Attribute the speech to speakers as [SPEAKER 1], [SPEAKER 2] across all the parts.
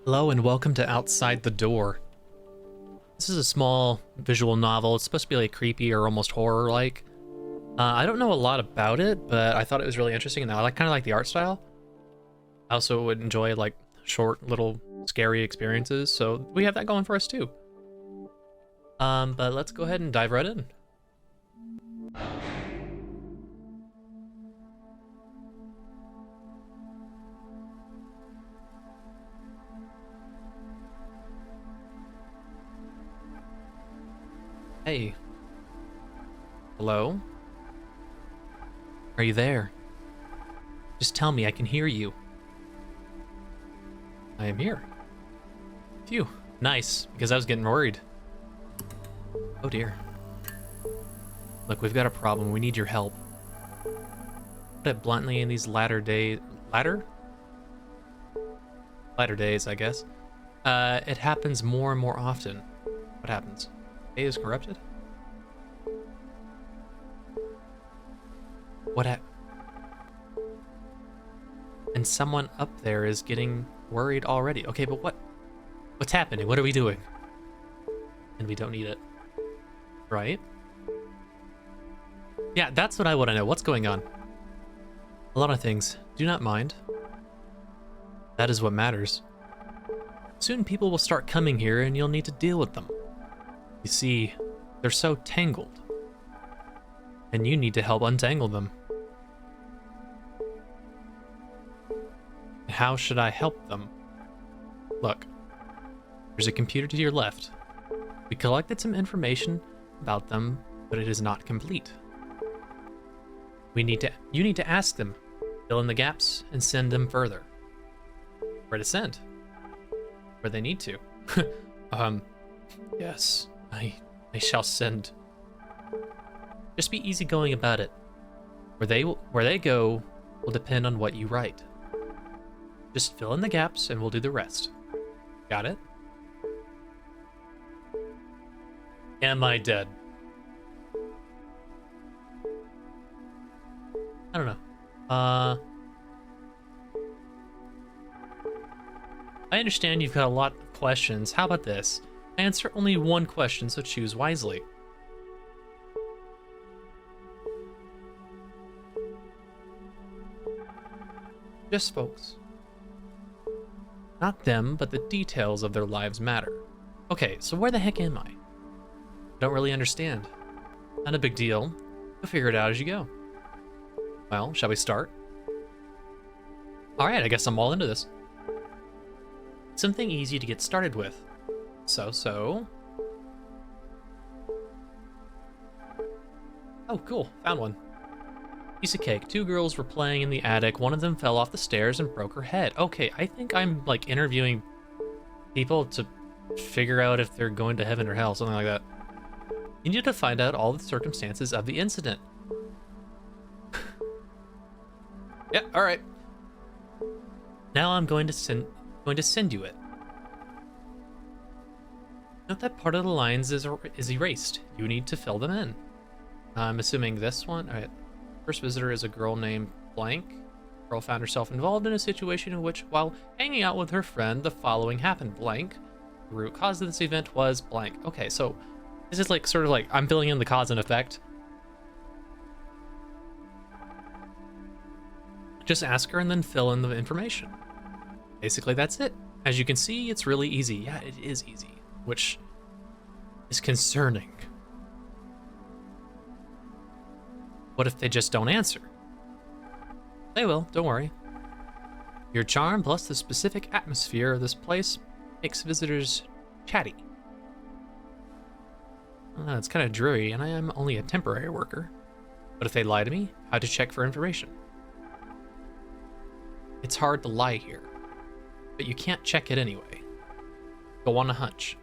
[SPEAKER 1] Hello and welcome to Outside the Door. This is a small visual novel. It's supposed to be like creepy or almost horror-like. I don't know a lot about it, but I thought it was really interesting, and I kind of like the art style. I also would enjoy like short, little, scary experiences, so we have that going for us too. But let's go ahead and dive right in. Hey. Hello? Are you there? Just tell me, I can hear you. I am here. Phew. Nice, because I was getting worried. Oh dear. Look, we've got a problem. We need your help. Put it bluntly, in these latter days... Latter days, I guess. It happens more and more often. What happens? A is corrupted? And someone up there is getting worried already. Okay, but what's happening? What are we doing? And we don't need it. Right? Yeah, that's what I want to know. What's going on? A lot of things. Do not mind. That is what matters. Soon people will start coming here and you'll need to deal with them. You see, they're so tangled. And you need to help untangle them. How should I help them? Look, there's a computer to your left. We collected some information about them, but it is not complete. You need to ask them, fill in the gaps, and send them further. Where to send? Where they need to. Yes. I shall send. Just be easygoing about it. Where they go will depend on what you write. Just fill in the gaps and we'll do the rest. Got it? Am I dead? I don't know. I understand you've got a lot of questions. How about this? Answer only one question, so choose wisely. Just folks. Not them, but the details of their lives matter. Okay, so where the heck am I? I don't really understand. Not a big deal. You'll figure it out as you go. Well, shall we start? Alright, I guess I'm all into this. Something easy to get started with. So. Oh, cool. Found one. Piece of cake. Two girls were playing in the attic. One of them fell off the stairs and broke her head. Okay, I think I'm like interviewing people to figure out if they're going to heaven or hell, something like that. You need to find out all the circumstances of the incident. Yeah, all right. Now I'm going to send you it. Note that part of the lines is erased. You need to fill them in. I'm assuming this one. All right. First visitor is a girl named Blank. The girl found herself involved in a situation in which, while hanging out with her friend, the following happened. Blank. The root cause of this event was blank. Okay, so this is like sort of like I'm filling in the cause and effect. Just ask her and then fill in the information. Basically, that's it. As you can see, it's really easy. Yeah, it is easy, which is concerning. What if they just don't answer? They will, don't worry. Your charm plus the specific atmosphere of this place makes visitors chatty. It's kind of dreary, and I am only a temporary worker. But if they lie to me, how to check for information? It's hard to lie here, but you can't check it anyway. Go on a hunch.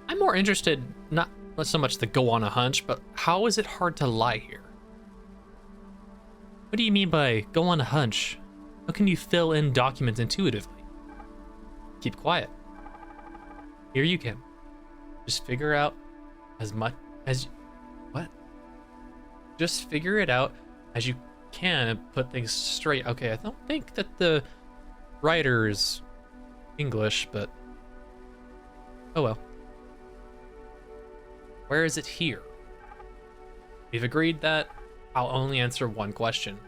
[SPEAKER 1] I'm more interested, not so much the go on a hunch, but how is it hard to lie here? What do you mean by go on a hunch? How can you fill in documents intuitively? Keep quiet. Here you can. Just figure out as much as... What? Just figure it out as you can and put things straight. Okay, I don't think that the writer's English, but oh well. Where is it here? We've agreed that I'll only answer one question.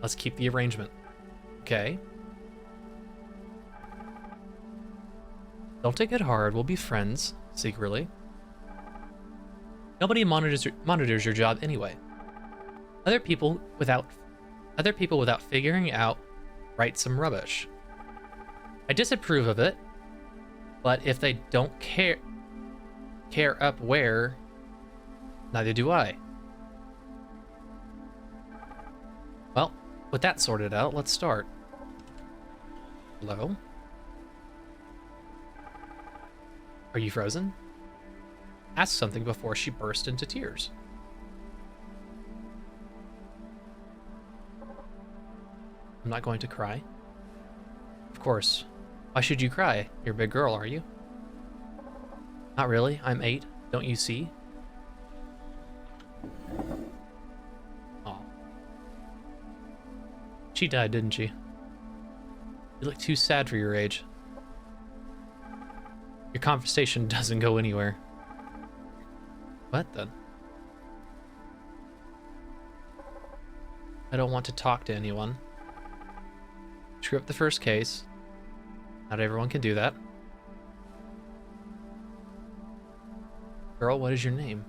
[SPEAKER 1] Let's keep the arrangement. Okay. Don't take it hard. We'll be friends, secretly. Nobody monitors your job anyway. Other people without figuring out write some rubbish. I disapprove of it, but if they don't care up where, neither do I. Well, with that sorted out, let's start. Hello? Are you frozen? Ask something before she burst into tears. I'm not going to cry. Of course. Why should you cry? You're a big girl, are you? Not really. I'm 8. Don't you see? Aw. She died, didn't she? You look too sad for your age. Your conversation doesn't go anywhere. What then? I don't want to talk to anyone. Screw up the first case. Not everyone can do that. Girl, what is your name?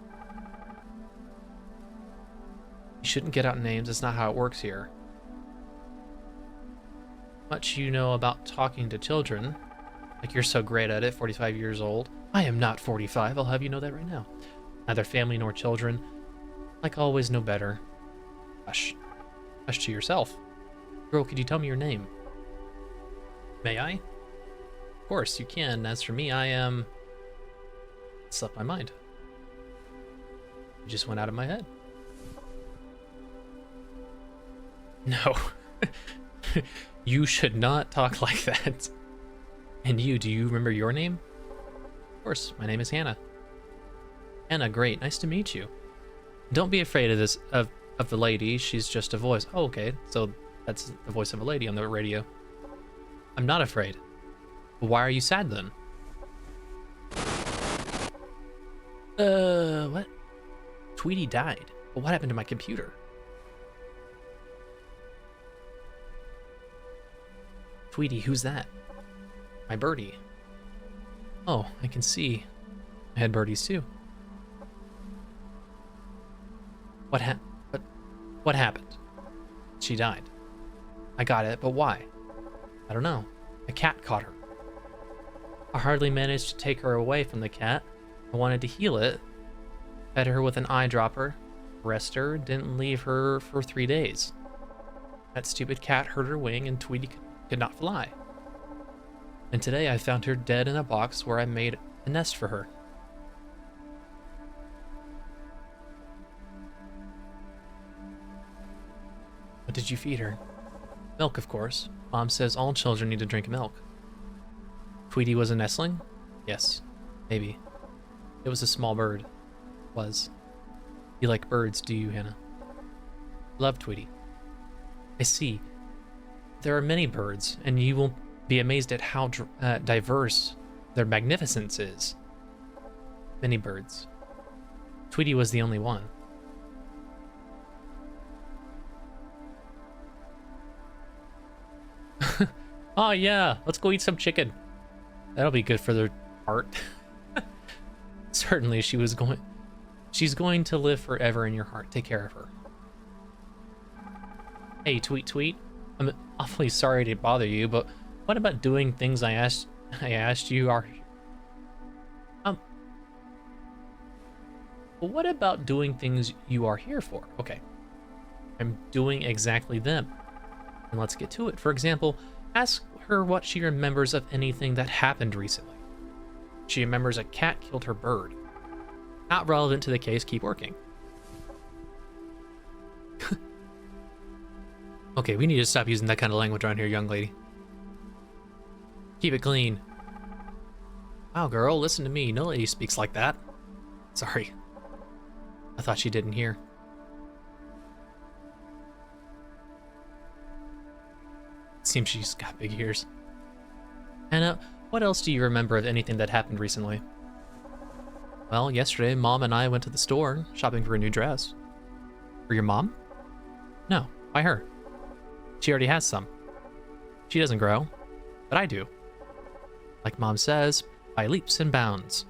[SPEAKER 1] You shouldn't get out names. That's not how it works here. Much you know about talking to children. Like you're so great at it, 45 years old. I am not 45, I'll have you know that right now. Neither family nor children. Like always, no better. Hush. Hush to yourself. Girl, could you tell me your name? May I? Of course, you can. As for me, I am... It slipped my mind. It just went out of my head. No. You should not talk like that. And you, do you remember your name? Of course, my name is Hannah. Hannah, great. Nice to meet you. Don't be afraid of this, of the lady. She's just a voice. Oh, okay. So that's the voice of a lady on the radio. I'm not afraid. But why are you sad then? What? Tweety died. But what happened to my computer? Tweety, who's that? My birdie. Oh, I can see. I had birdies too. What happened? She died. I got it, but why? I don't know. A cat caught her. I hardly managed to take her away from the cat. I wanted to heal it. Fed her with an eyedropper. Rest her. Didn't leave her for 3 days. That stupid cat hurt her wing and Tweety could not fly. And today I found her dead in a box where I made a nest for her. What did you feed her? Milk, of course. Mom says all children need to drink milk. Tweety was a nestling? Yes, maybe. It was a small bird. Was. You like birds, do you, Hannah? Love Tweety. I see. There are many birds, and you will be amazed at how diverse their magnificence is. Many birds. Tweety was the only one. Oh yeah, let's go eat some chicken. That'll be good for their heart. Certainly she's going to live forever in your heart. Take care of her. Hey, Tweet. I'm awfully sorry to bother you, but what about doing things I asked you are... What about doing things you are here for? Okay. I'm doing exactly them. And let's get to it. For example, ask her what she remembers of anything that happened recently. She remembers a cat killed her bird. Not relevant to the case, keep working. Okay, we need to stop using that kind of language around here, young lady. Keep it clean. Wow, girl, listen to me. No lady speaks like that. Sorry. I thought she didn't hear. Seems she's got big ears. Hannah, what else do you remember of anything that happened recently? Well, yesterday, Mom and I went to the store shopping for a new dress. For your mom? No, why her? She already has some. She doesn't grow, but I do. Like Mom says, by leaps and bounds.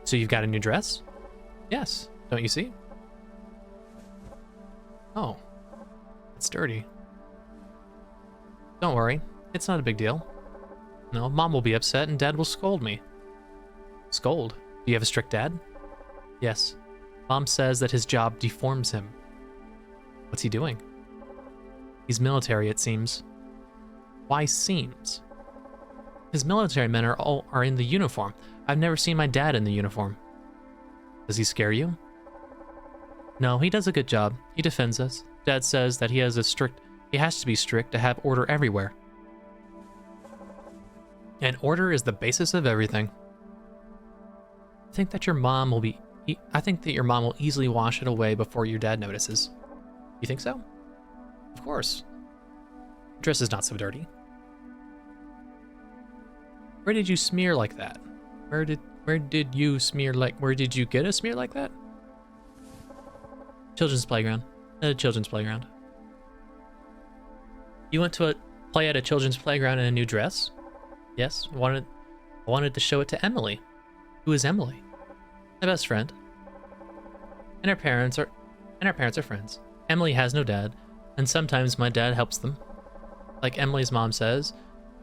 [SPEAKER 1] So you've got a new dress? Yes, don't you see? Oh, it's dirty. Don't worry, it's not a big deal. No, Mom will be upset and Dad will scold me. Scold? Do you have a strict dad? Yes. Mom says that his job deforms him. What's he doing? He's military, it seems. Why seems? His military men are in the uniform. I've never seen my dad in the uniform. Does he scare you? No, he does a good job. He defends us. Dad says that he has to be strict to have order everywhere. And order is the basis of everything. I think that your mom will easily wash it away before your dad notices. You think so? Of course. Your dress is not so dirty. Where did you smear like that? Where did you get a smear like that? Children's playground. At a children's playground. You went to play at a children's playground in a new dress? Yes, I wanted to show it to Emily. Who is Emily? My best friend. And our parents are friends. Emily has no dad, and sometimes my dad helps them. Like Emily's mom says,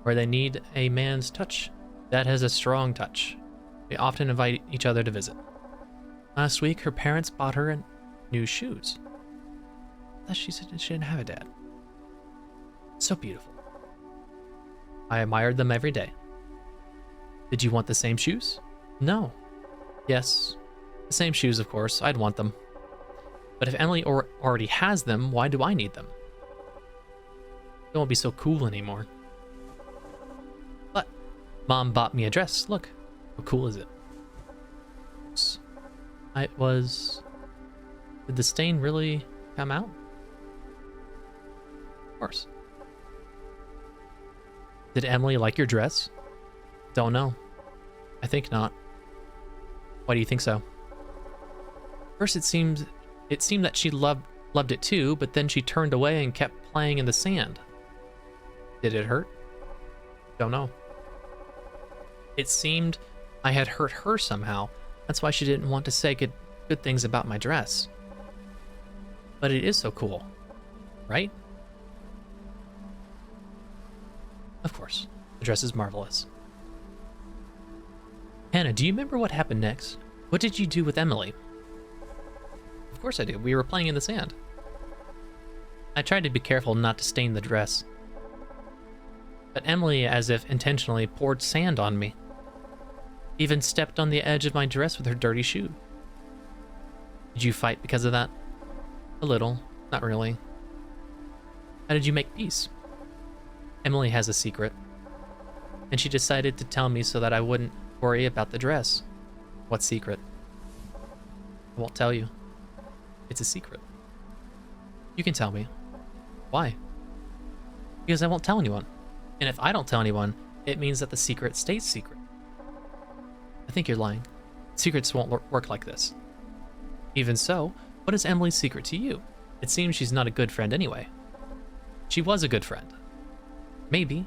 [SPEAKER 1] where they need a man's touch, Dad has a strong touch. We often invite each other to visit. Last week, her parents bought her new shoes. I thought she said she didn't have a dad. So beautiful. I admired them every day. Did you want the same shoes? No. Yes. The same shoes, of course. I'd want them. But if Emily already has them, why do I need them? They won't be so cool anymore. But Mom bought me a dress. Look. How cool is it? Did the stain really come out? Of course. Did Emily like your dress? Don't know. I think not. Why do you think so? First it seemed that she loved it too, but then she turned away and kept playing in the sand. Did it hurt? Don't know. It seemed I had hurt her somehow. That's why she didn't want to say good things about my dress. But it is so cool, right? Of course, the dress is marvelous. Hannah, do you remember what happened next? What did you do with Emily? Of course I do. We were playing in the sand. I tried to be careful not to stain the dress. But Emily, as if intentionally, poured sand on me. Even stepped on the edge of my dress with her dirty shoe. Did you fight because of that? A little. Not really. How did you make peace? Emily has a secret. And she decided to tell me so that I wouldn't worry about the dress. What secret? I won't tell you. It's a secret. You can tell me. Why? Because I won't tell anyone. And if I don't tell anyone, it means that the secret stays secret. I think you're lying. Secrets won't work like this. Even so, what is Emily's secret to you? It seems she's not a good friend anyway. She was a good friend. Maybe.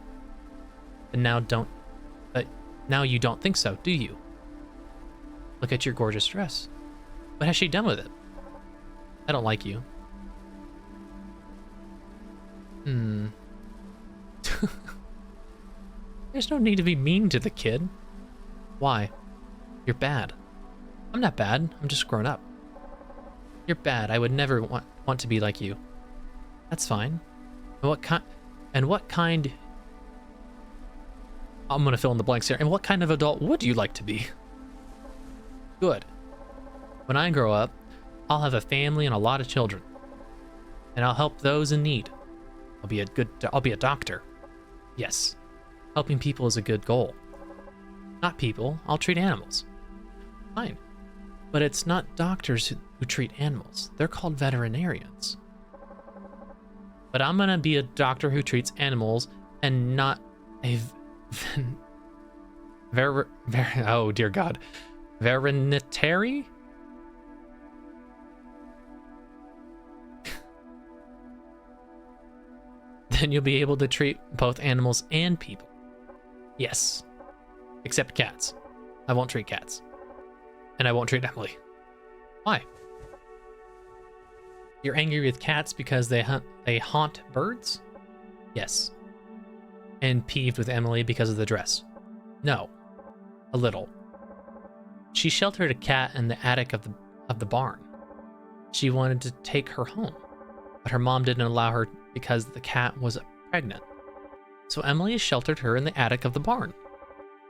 [SPEAKER 1] But now you don't think so, do you? Look at your gorgeous dress. What has she done with it? I don't like you. There's no need to be mean to the kid. Why? You're bad. I'm not bad. I'm just grown up. You're bad. I would never want to be like you. That's fine. And what kind... I'm gonna fill in the blanks here. And what kind of adult would you like to be? Good. When I grow up, I'll have a family and a lot of children. And I'll help those in need. I'll be a doctor. Yes. Helping people is a good goal. Not people. I'll treat animals. Fine. But it's not doctors who treat animals. They're called veterinarians. but I'm gonna be a doctor who treats animals and not a oh dear God, veterinary. Then you'll be able to treat both animals and people. Yes, except cats. I won't treat cats, and I won't treat Emily. Why? You're angry with cats because they haunt birds? Yes. And peeved with Emily because of the dress? No. A little. She sheltered a cat in the attic of the barn. She wanted to take her home, but her mom didn't allow her because the cat was pregnant. So Emily sheltered her in the attic of the barn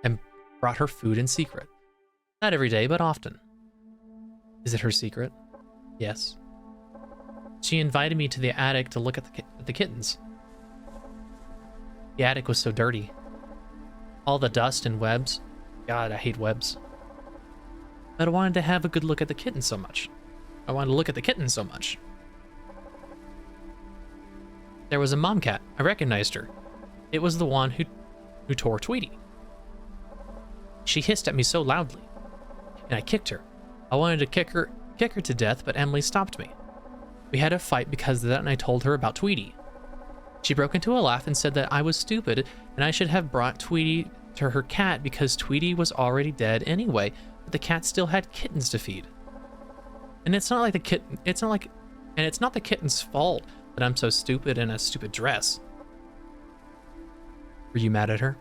[SPEAKER 1] and brought her food in secret. Not every day, but often. Is it her secret? Yes. She invited me to the attic to look at the kittens. The attic was so dirty. All the dust and webs. God, I hate webs. But I wanted to have a good look at the kittens so much. I wanted to look at the kittens so much. There was a mom cat. I recognized her. It was the one who tore Tweety. She hissed at me so loudly, and I kicked her. I wanted to kick her to death, but Emily stopped me. We had a fight because of that, and I told her about Tweety. She broke into a laugh and said that I was stupid and I should have brought Tweety to her cat because Tweety was already dead anyway, but the cat still had kittens to feed. And it's not like it's not the kitten's fault that I'm so stupid in a stupid dress. Were you mad at her?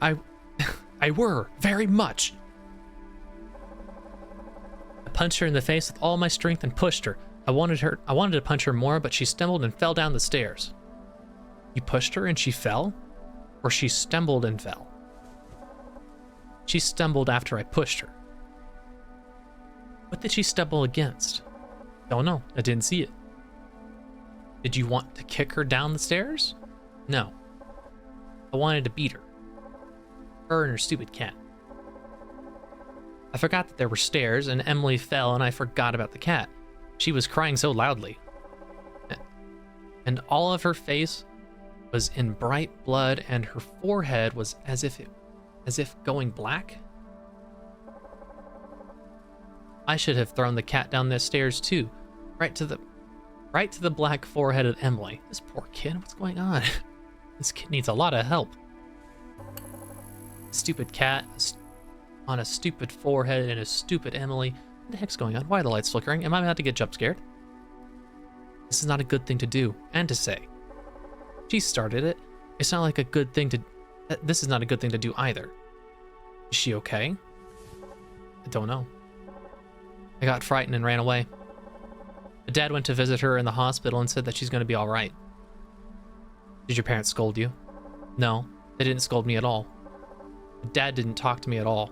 [SPEAKER 1] I were, very much. I punched her in the face with all my strength and pushed her. I wanted to punch her more, but she stumbled and fell down the stairs. You pushed her and she fell? Or she stumbled and fell? She stumbled after I pushed her. What did she stumble against? Don't know, I didn't see it. Did you want to kick her down the stairs? No. I wanted to beat her. Her and her stupid cat. I forgot that there were stairs, and Emily fell, and I forgot about the cat. She was crying so loudly. And all of her face was in bright blood, and her forehead was as if going black. I should have thrown the cat down the stairs too, right to the black forehead of Emily. This poor kid, what's going on? This kid needs a lot of help. Stupid cat on a stupid forehead and a stupid Emily. What the heck's going on? Why are the lights flickering? Am I about to get jump scared? This is not a good thing to do and to say. She started it. It's not like a good thing to... This is not a good thing to do either. Is she okay? I don't know. I got frightened and ran away. My dad went to visit her in the hospital and said that she's going to be all right. Did your parents scold you? No, they didn't scold me at all. My dad didn't talk to me at all.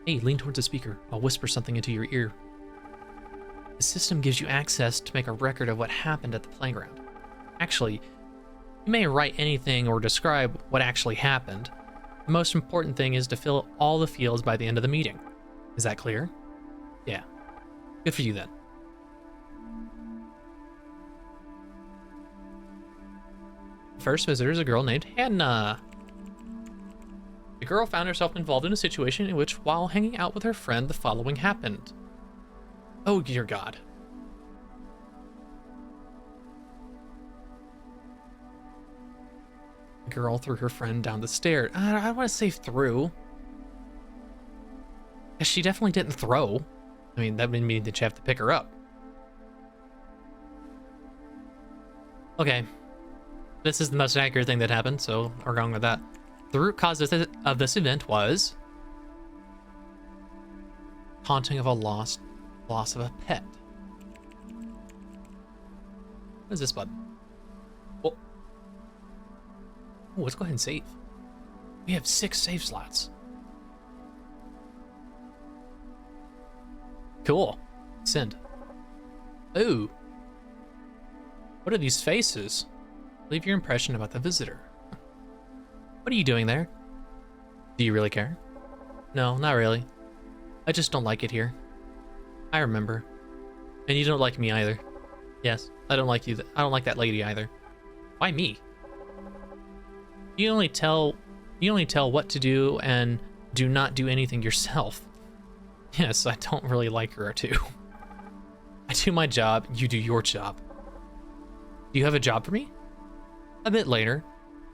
[SPEAKER 1] Hey, lean towards the speaker. I'll whisper something into your ear. The system gives you access to make a record of what happened at the playground. Actually, you may write anything or describe what actually happened. The most important thing is to fill all the fields by the end of the meeting. Is that clear? Yeah. Good for you then. First visitor is a girl named Hannah. The girl found herself involved in a situation in which, while hanging out with her friend, the following happened. Oh, dear God. The girl threw her friend down the stairs. I don't want to say threw. She definitely didn't throw. I mean, that would mean that you have to pick her up. Okay. This is the most accurate thing that happened, so we're going with that. The root cause of this event was haunting of a loss of a pet. What is this button? Oh, let's go ahead and save. We have 6 save slots. Cool. Send. Ooh. What are these faces? Leave your impression about the visitor. What are you doing there? Do you really care? No, not really. I just don't like it here. I remember. And you don't like me either. Yes, I don't like you. I don't like that lady either. Why me? You only tell what to do and do not do anything yourself. Yes, I don't really like her too. I do my job, you do your job. Do you have a job for me? A bit later.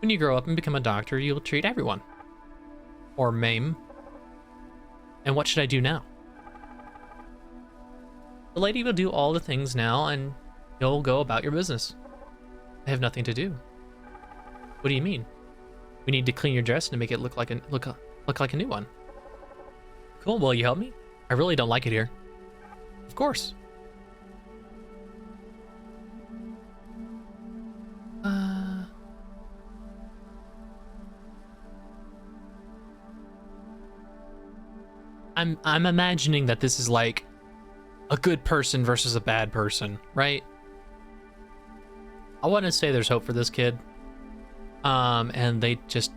[SPEAKER 1] When you grow up and become a doctor, you'll treat everyone. Or maim. And what should I do now? The lady will do all the things now and you'll go about your business. I have nothing to do. What do you mean? We need to clean your dress to make it look like a new one. Cool, will you help me? I really don't like it here. Of course. I'm imagining that this is like a good person versus a bad person, right? I want to say there's hope for this kid. And they just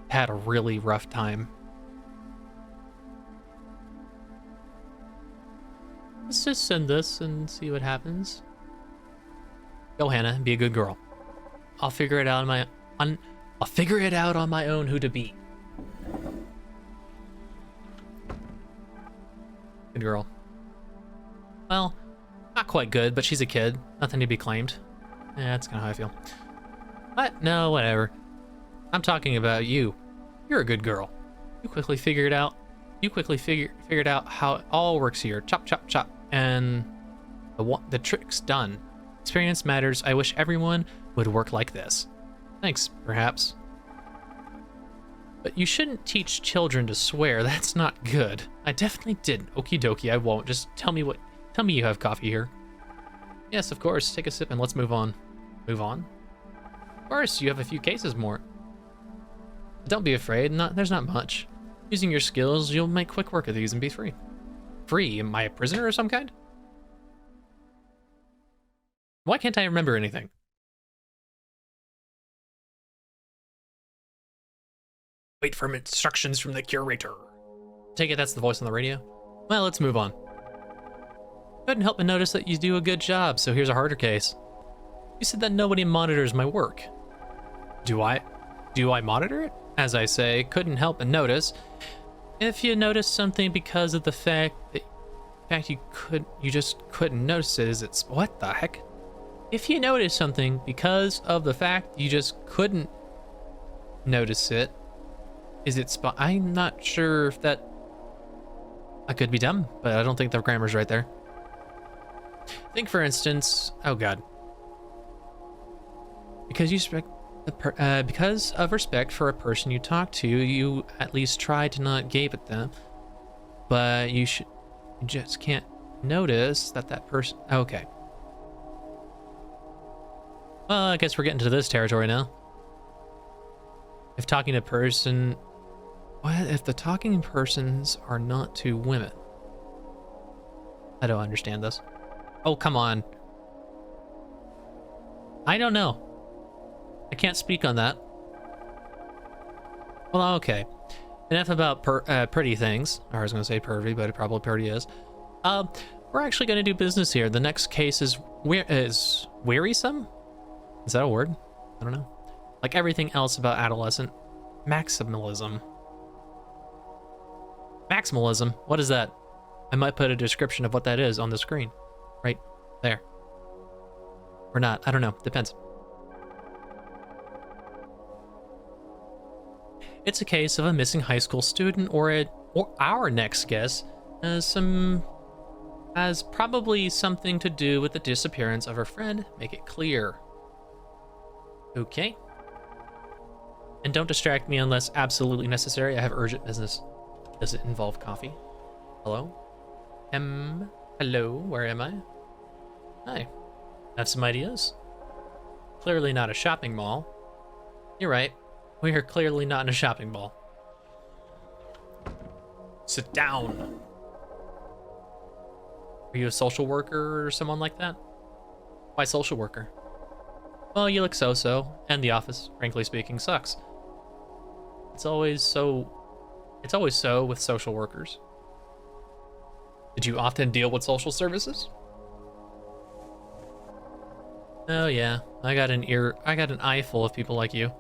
[SPEAKER 1] had a really rough time. Let's just send this and see what happens. Go, Hannah, be a good girl. I'll figure it out on my own who to be. Good girl. Well, not quite good, but she's a kid. Nothing to be claimed. Yeah, that's kind of how I feel. But no, whatever. I'm talking about you. You're a good girl. You quickly figured out how it all works here. Chop, chop, chop, and the trick's done. Experience matters. I wish everyone would work like this. Thanks, perhaps. But you shouldn't teach children to swear. That's not good. I definitely didn't. Okie dokie, I won't. Just tell me you have coffee here. Yes, of course. Take a sip and let's move on. Move on? Of course, you have a few cases more. Don't be afraid. There's not much. Using your skills, you'll make quick work of these and be free. Free? Am I a prisoner of some kind? Why can't I remember anything? Wait for instructions from the curator. Take it that's the voice on the radio? Well, let's move on. Couldn't help but notice that you do a good job, so here's a harder case. You said that nobody monitors my work. Do I monitor it? As I say, couldn't help but notice. If you notice something because of the fact you just couldn't notice it, is it what the heck? If you notice something because of the fact you just couldn't notice it, is it I'm not sure if that... I could be dumb, but I don't think the grammar's right there. Think, for instance... Oh, God. Because of respect for a person you talk to, you at least try to not gape at them. But you just can't notice that person... Okay. Well, I guess we're getting to this territory now. If talking to a person... What if the talking persons are not two women? I don't understand this. Oh, come on. I don't know. I can't speak on that. Well, okay. Enough about pretty things. Or I was going to say pervy, but it probably pretty is. We're actually going to do business here. The next case is wearisome? Is that a word? I don't know. Like everything else about adolescent. Maximalism. Maximalism? What is that? I might put a description of what that is on the screen. Right there. Or not. I don't know. Depends. It's a case of a missing high school student, or our next guest has probably something to do with the disappearance of her friend. Make it clear. Okay. And don't distract me unless absolutely necessary. I have urgent business. Does it involve coffee? Hello? Hello, where am I? Hi. Have some ideas? Clearly not a shopping mall. You're right. We are clearly not in a shopping mall. Sit down. Are you a social worker or someone like that? Why social worker? Well, you look so-so, and the office, frankly speaking, sucks. It's always so with social workers. Did you often deal with social services? Oh yeah, I got an eye full of people like you.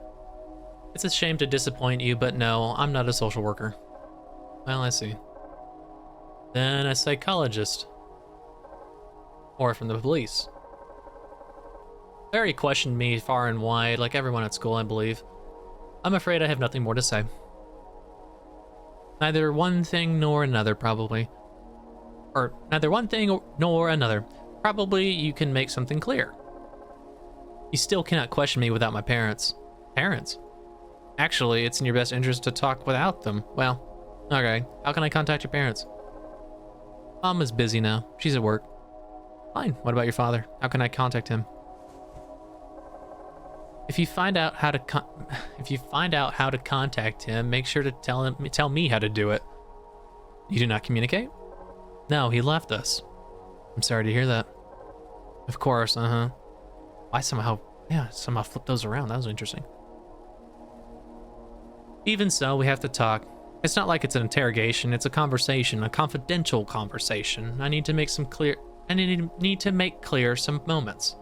[SPEAKER 1] It's a shame to disappoint you, but no, I'm not a social worker. Well, I see. Then a psychologist. Or from the police. Barry questioned me far and wide, like everyone at school, I believe. I'm afraid I have nothing more to say. Neither one thing nor another, probably. Or neither one thing nor another. Probably you can make something clear. You still cannot question me without my parents. Parents? Actually, it's in your best interest to talk without them. Well, okay. How can I contact your parents? Mom is busy now. She's at work. Fine. What about your father? How can I contact him? If you find out how to contact him, make sure to tell me how to do it. You do not communicate? No, he left us. I'm sorry to hear that. Of course, I somehow flipped those around. That was interesting. Even so, we have to talk. It's not like it's an interrogation, it's a conversation, a confidential conversation. I need to make clear some moments.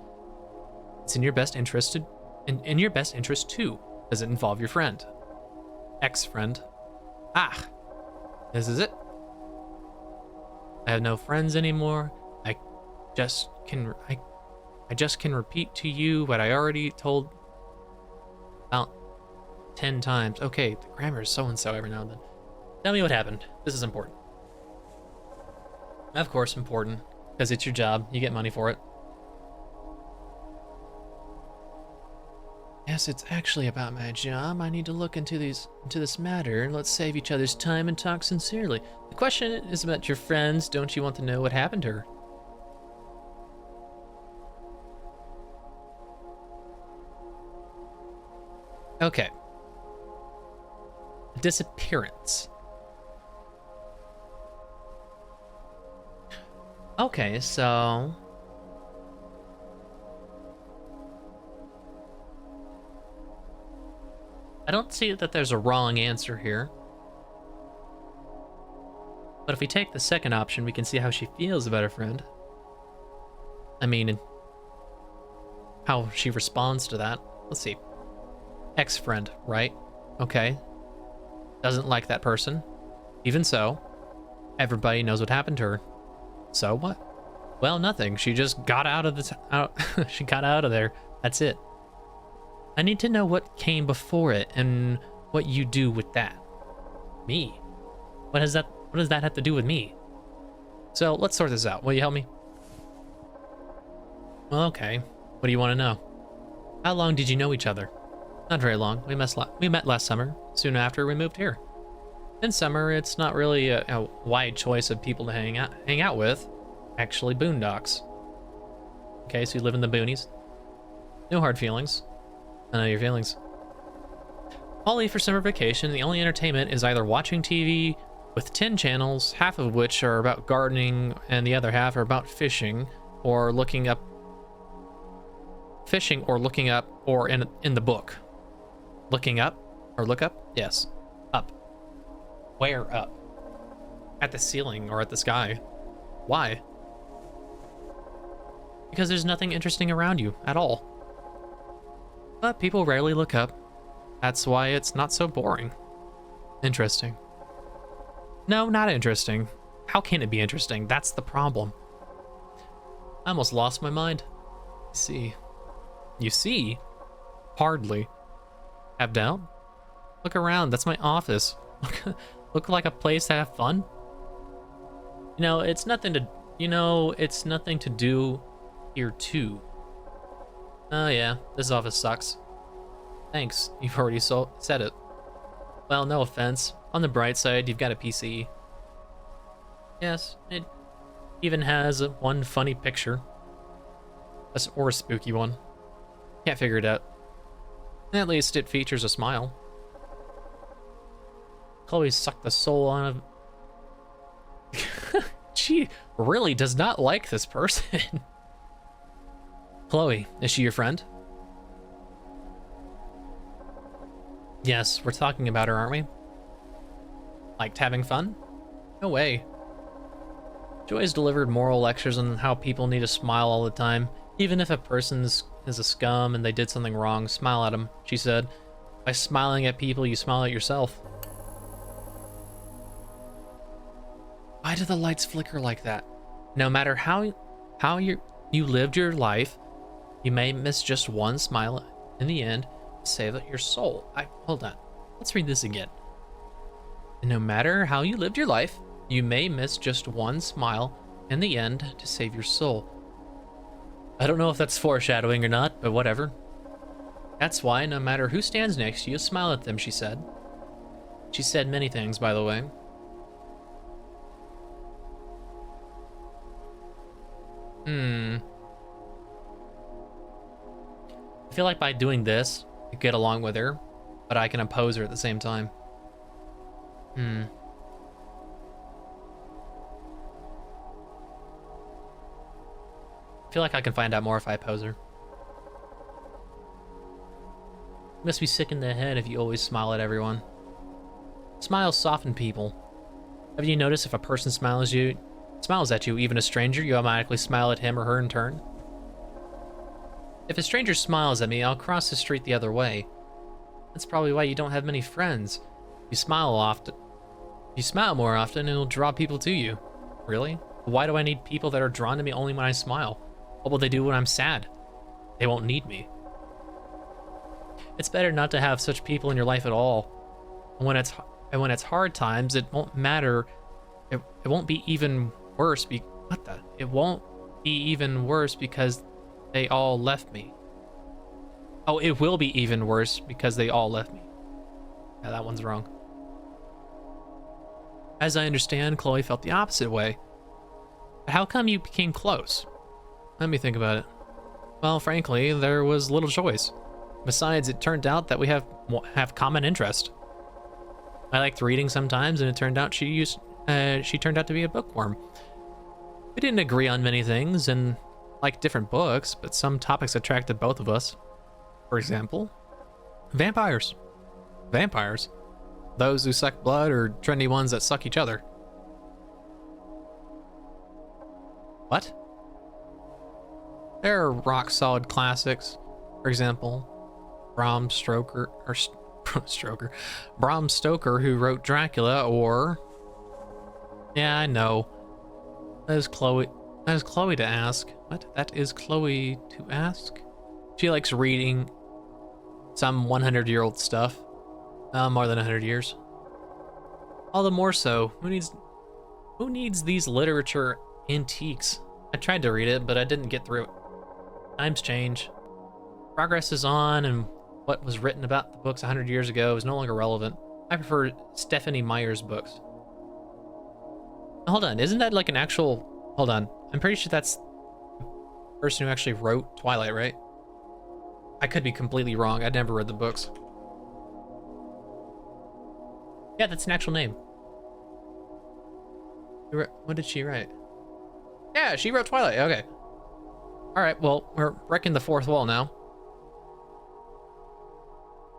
[SPEAKER 1] It's in your best interest in your best interest too. Does it involve your friend? Ex-friend. Ah, this is it. I have no friends anymore. I just can repeat to you what I already told about 10 times. Okay, the grammar is so-and-so every now and then. Tell me what happened. This is important. Of course important, because it's your job. You get money for it. Yes, it's actually about my job. I need to look into this matter. Let's save each other's time and talk sincerely. The question is about your friends. Don't you want to know what happened to her? Okay. Disappearance. Okay, so I don't see that there's a wrong answer here. But if we take the second option, we can see how she feels about her friend. I mean, how she responds to that. Let's see. Ex-friend, right? Okay. Doesn't like that person. Even so, everybody knows what happened to her. So what? Well, nothing. She just got out of she got out of there. That's it. I need to know what came before it and what you do with that. Me? What does that have to do with me? So let's sort this out. Will you help me? Well, okay. What do you want to know? How long did you know each other? Not very long. We met last summer, soon after we moved here. In summer, it's not really a wide choice of people to hang out with. Actually, boondocks. Okay, so you live in the boonies. No hard feelings. I know your feelings. I'll leave for summer vacation. The only entertainment is either watching TV with 10 channels, half of which are about gardening and the other half are about fishing or looking up or in the book. Looking up or look up? Yes. Up. Where up? At the ceiling or at the sky. Why? Because there's nothing interesting around you at all. But people rarely look up. That's why it's not so boring. Interesting. No, not interesting. How can it be interesting? That's the problem. I almost lost my mind. I see. You see? Hardly. Have doubt? Look around. That's my office. Look like a place to have fun? It's nothing to do here too. Oh yeah, this office sucks. Thanks, you've already said it. Well, no offense. On the bright side, you've got a PC. Yes, it even has one funny picture. Or a spooky one. Can't figure it out. At least it features a smile. Chloe sucked the soul out of... She really does not like this person. Chloe, is she your friend? Yes, we're talking about her, aren't we? Liked having fun? No way. Joy's delivered moral lectures on how people need to smile all the time, even if a person's is a scum and they did something wrong, smile at them, she said. By smiling at people, you smile at yourself. Why do the lights flicker like that? No matter how you lived your life, you may miss just one smile in the end to save your soul. Hold on. Let's read this again. No matter how you lived your life, you may miss just one smile in the end to save your soul. I don't know if that's foreshadowing or not, but whatever. That's why no matter who stands next to you, smile at them, she said. She said many things, by the way. I feel like by doing this, I get along with her, but I can oppose her at the same time. I feel like I can find out more if I oppose her. You must be sick in the head if you always smile at everyone. Smiles soften people. Have you noticed if a person smiles at you, even a stranger, you automatically smile at him or her in turn? If a stranger smiles at me, I'll cross the street the other way. That's probably why you don't have many friends. You smile often. You smile more often, and it'll draw people to you. Really? Why do I need people that are drawn to me only when I smile? What will they do when I'm sad? They won't need me. It's better not to have such people in your life at all. And when it's hard times, it won't matter. It won't be even worse. It won't be even worse because they all left me. Oh, it will be even worse because they all left me. Yeah, that one's wrong. As I understand, Chloe felt the opposite way. But how come you became close? Let me think about it. Well, frankly, there was little choice. Besides, it turned out that we have common interest. I liked reading sometimes, and it turned out she turned out to be a bookworm. We didn't agree on many things and liked different books, but some topics attracted both of us. For example, vampires. Vampires? Those who suck blood or trendy ones that suck each other? What? There are rock-solid classics. For example, Bram Stoker, who wrote Dracula, or... Yeah, I know. That is Chloe to ask. What? That is Chloe to ask? She likes reading some 100-year-old stuff. More than 100 years. All the more so. Who needs these literature antiques? I tried to read it, but I didn't get through it. Times change. Progress is on, and what was written about the books 100 years ago is no longer relevant. I prefer Stephenie Meyer's books. Hold on, isn't that like an actual... Hold on, I'm pretty sure that's the person who actually wrote Twilight, right? I could be completely wrong. I never read the books. Yeah, that's an actual name. What did she write? Yeah, she wrote Twilight. Okay. All right, well, we're breaking the fourth wall now.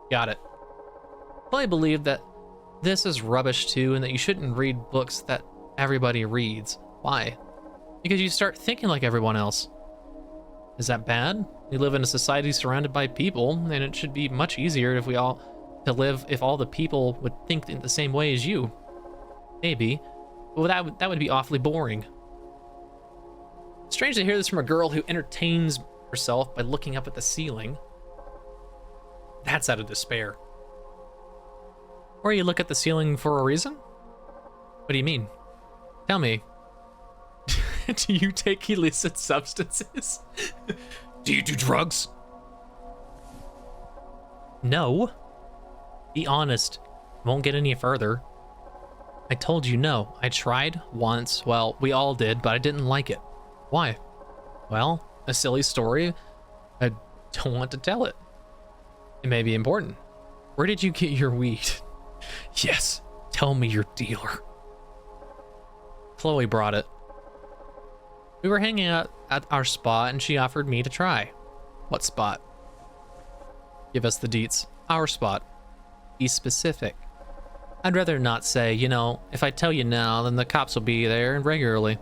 [SPEAKER 1] Got it. I believe that this is rubbish too, and that you shouldn't read books that everybody reads. Why? Because you start thinking like everyone else. Is that bad? We live in a society surrounded by people, and it should be much easier if if all the people would think in the same way as you. Maybe. Well, that would be awfully boring. Strange to hear this from a girl who entertains herself by looking up at the ceiling. That's out of despair. Or you look at the ceiling for a reason? What do you mean? Tell me. Do you take illicit substances? Do you do drugs? No. Be honest. Won't get any further. I told you no. I tried once. Well, we all did, but I didn't like it. Why? Well, a silly story. I don't want to tell it. It may be important. Where did you get your weed? Yes, tell me your dealer. Chloe brought it. We were hanging out at our spot and she offered me to try. What spot? Give us the deets. Our spot. Be specific. I'd rather not say, you know, if I tell you now, then the cops will be there regularly.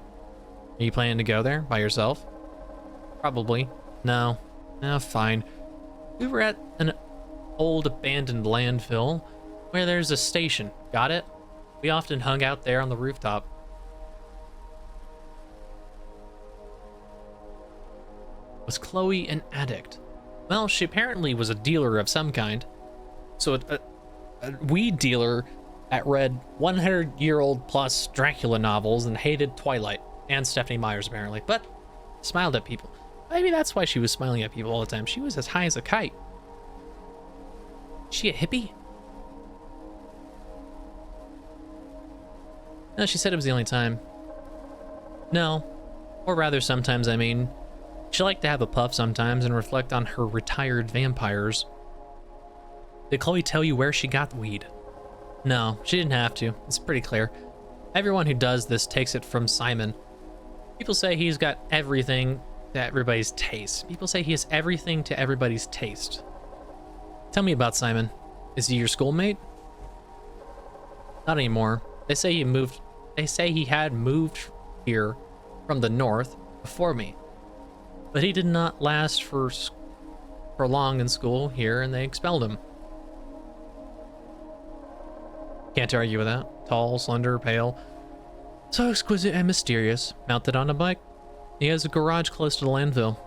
[SPEAKER 1] Are you planning to go there by yourself? Probably. No. Fine. We were at an old abandoned landfill where there's a station. Got it? We often hung out there on the rooftop. Was Chloe an addict? Well, she apparently was a dealer of some kind. So a weed dealer that read 100-year-old plus Dracula novels and hated Twilight and Stephanie Myers apparently, but smiled at people. Maybe that's why she was smiling at people all the time. She was as high as a kite. Is she a hippie? No, she said it was the only time. No. Or rather, sometimes, I mean. She liked to have a puff sometimes and reflect on her retired vampires. Did Chloe tell you where she got the weed? No, she didn't have to. It's pretty clear. Everyone who does this takes it from Simon. People say he's got everything to everybody's taste. People say he has everything to everybody's taste. Tell me about Simon. Is he your schoolmate? Not anymore. They say he had moved here from the north before me. But he did not last for long in school here, and they expelled him. Can't argue with that. Tall, slender, pale. So exquisite and mysterious. Mounted on a bike. He has a garage close to the landfill.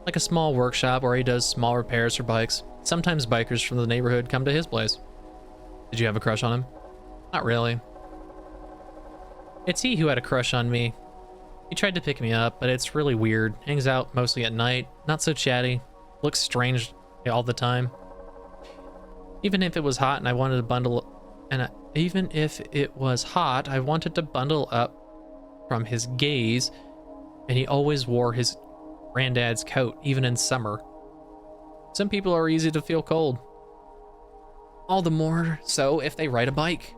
[SPEAKER 1] Like a small workshop where he does small repairs for bikes. Sometimes bikers from the neighborhood come to his place. Did you have a crush on him? Not really. It's he who had a crush on me. He tried to pick me up, but it's really weird. Hangs out mostly at night. Not so chatty. Looks strange all the time. Even if it was hot and I wanted to bundle up from his gaze, and he always wore his granddad's coat, even in summer. Some people are easy to feel cold. All the more so if they ride a bike.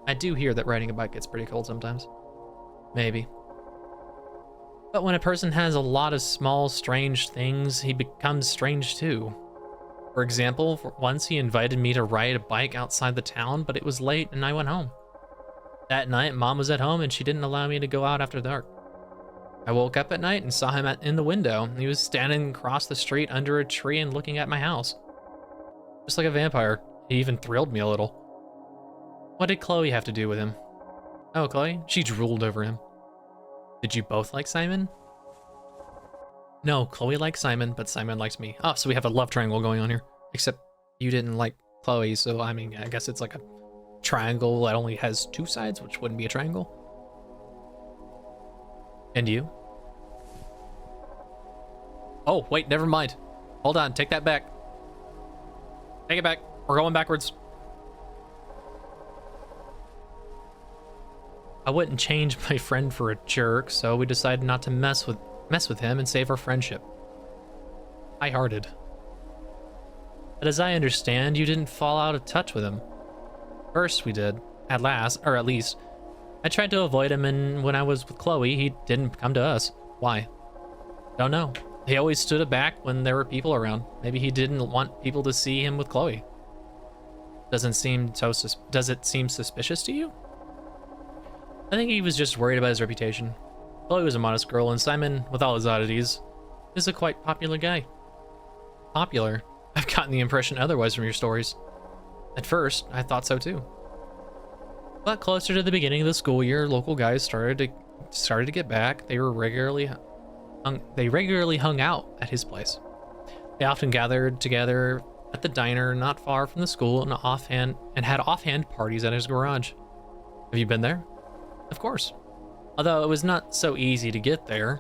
[SPEAKER 1] I do hear that riding a bike gets pretty cold sometimes. Maybe. But when a person has a lot of small, strange things, he becomes strange too. For example, once he invited me to ride a bike outside the town, but it was late and I went home. That night, Mom was at home and she didn't allow me to go out after dark. I woke up at night and saw him in the window. He was standing across the street under a tree and looking at my house. Just like a vampire. He even thrilled me a little. What did Chloe have to do with him? Oh, Chloe? She drooled over him. Did you both like Simon? No, Chloe likes Simon, but Simon likes me. Oh, so we have a love triangle going on here. Except you didn't like Chloe, so I mean, I guess it's like a triangle that only has two sides, which wouldn't be a triangle. And you? Oh, wait, never mind. Hold on, take that back. Take it back. We're going backwards. I wouldn't change my friend for a jerk, so we decided not to mess with him and save our friendship. High-hearted. But as I understand, you didn't fall out of touch with him. First we did. At least. I tried to avoid him, and when I was with Chloe, he didn't come to us. Why? Don't know. He always stood back when there were people around. Maybe he didn't want people to see him with Chloe. Does it seem suspicious to you? I think he was just worried about his reputation. Chloe was a modest girl, and Simon, with all his oddities, is a quite popular guy. Popular? I've gotten the impression otherwise from your stories. At first, I thought so too. But closer to the beginning of the school year, local guys started to get back. They regularly hung out at his place. They often gathered together at the diner not far from the school and had offhand parties at his garage. Have you been there? Of course. Although it was not so easy to get there.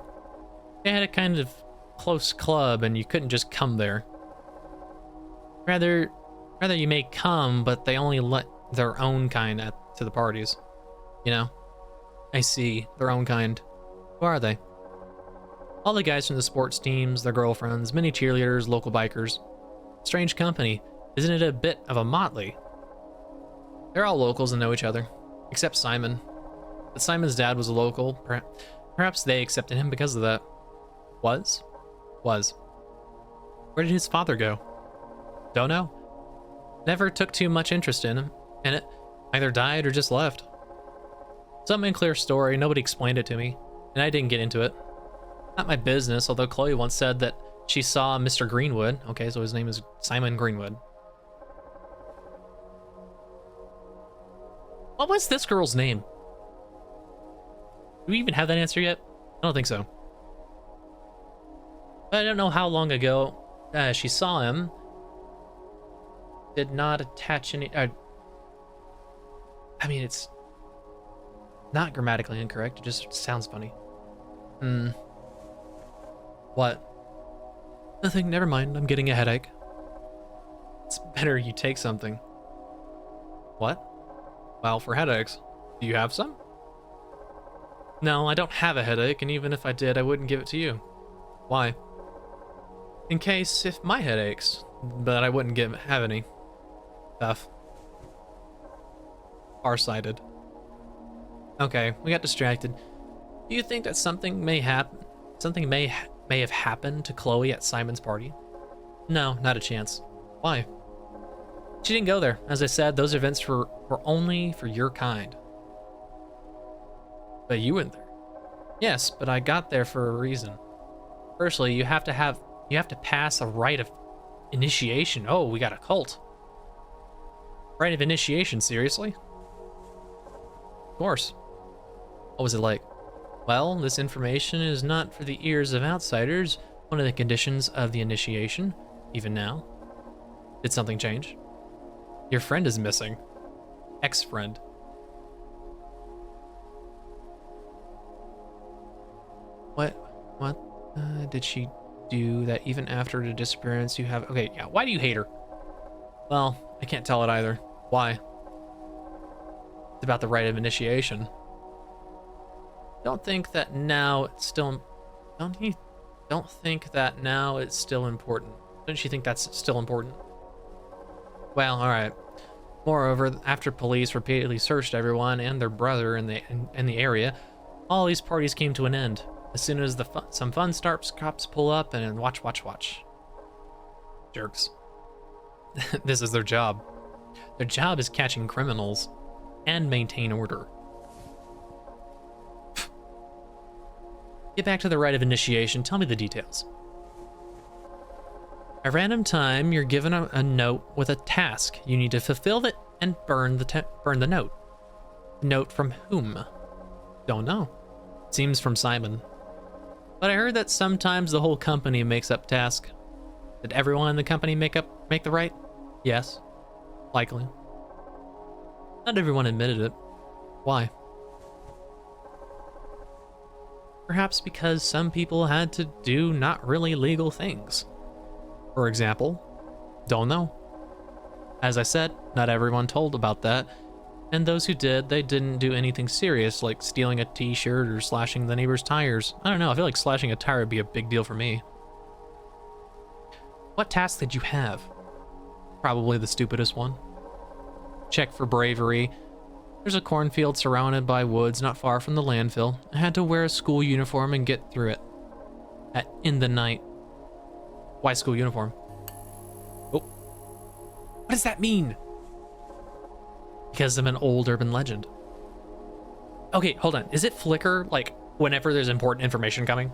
[SPEAKER 1] They had a kind of close club and you couldn't just come there. Rather you may come, but they only let their own kind to the parties. You know? I see. Their own kind. Who are they? All the guys from the sports teams, their girlfriends, many cheerleaders, local bikers. Strange company. Isn't it a bit of a motley? They're all locals and know each other. Except Simon. But Simon's dad was a local. Perhaps they accepted him because of that. Was. Where did his father go? Don't know. Never took too much interest in it. Either died or just left. Some unclear story, nobody explained it to me, and I didn't get into it. Not my business, although Chloe once said that she saw Mr. Greenwood. Okay, so his name is Simon Greenwood. What was this girl's name? Do we even have that answer yet? I don't think so. But I don't know how long ago she saw him. Did not attach any... I mean, it's not grammatically incorrect. It just sounds funny. What? Nothing, never mind. I'm getting a headache. It's better you take something. What? Well, for headaches, do you have some? No, I don't have a headache, and even if I did, I wouldn't give it to you. Why? In case if my head aches, but I wouldn't have any. Tough. Farsighted. Okay, we got distracted. Do you think that something may happen? Something may have happened to Chloe at Simon's party? No, not a chance. Why? She didn't go there. As I said, those events were only for your kind. But you went there. Yes, but I got there for a reason. Firstly, you have to pass a rite of initiation. Oh, we got a cult. Rite of initiation, seriously? Of course. What was it like? Well, this information is not for the ears of outsiders. One of the conditions of the initiation, even now. Did something change? Your friend is missing. Ex-friend. What did she do that even after the disappearance you have? Okay, yeah, why do you hate her? Well, I can't tell it either. Why? It's about the rite of initiation. Don't think that now it's still... Don't think that now it's still important. Don't you think that's still important? Well, alright. Moreover, after police repeatedly searched everyone and their brother in the area, all these parties came to an end. As soon as some fun starts, cops pull up and watch. Jerks. This is their job. Their job is catching criminals and maintain order. Get back to the rite of initiation. Tell me the details. At random time, you're given a note with a task. You need to fulfill it and burn the note. Note from whom? Don't know. Seems from Simon. But I heard that sometimes the whole company makes up tasks. Did everyone in the company make the rite? Yes. Likely. Not everyone admitted it. Why? Perhaps because some people had to do not really legal things. For example, don't know. As I said, not everyone told about that, and those who did, they didn't do anything serious like stealing a t-shirt or slashing the neighbor's tires. I don't know, I feel like slashing a tire would be a big deal for me. What task did you have? Probably the stupidest one. Check for bravery. There's a cornfield surrounded by woods not far from the landfill. I had to wear a school uniform and get through it. In the night. Why school uniform? Oh. What does that mean? Because of an old urban legend. Okay, hold on. Is it flicker, like, whenever there's important information coming?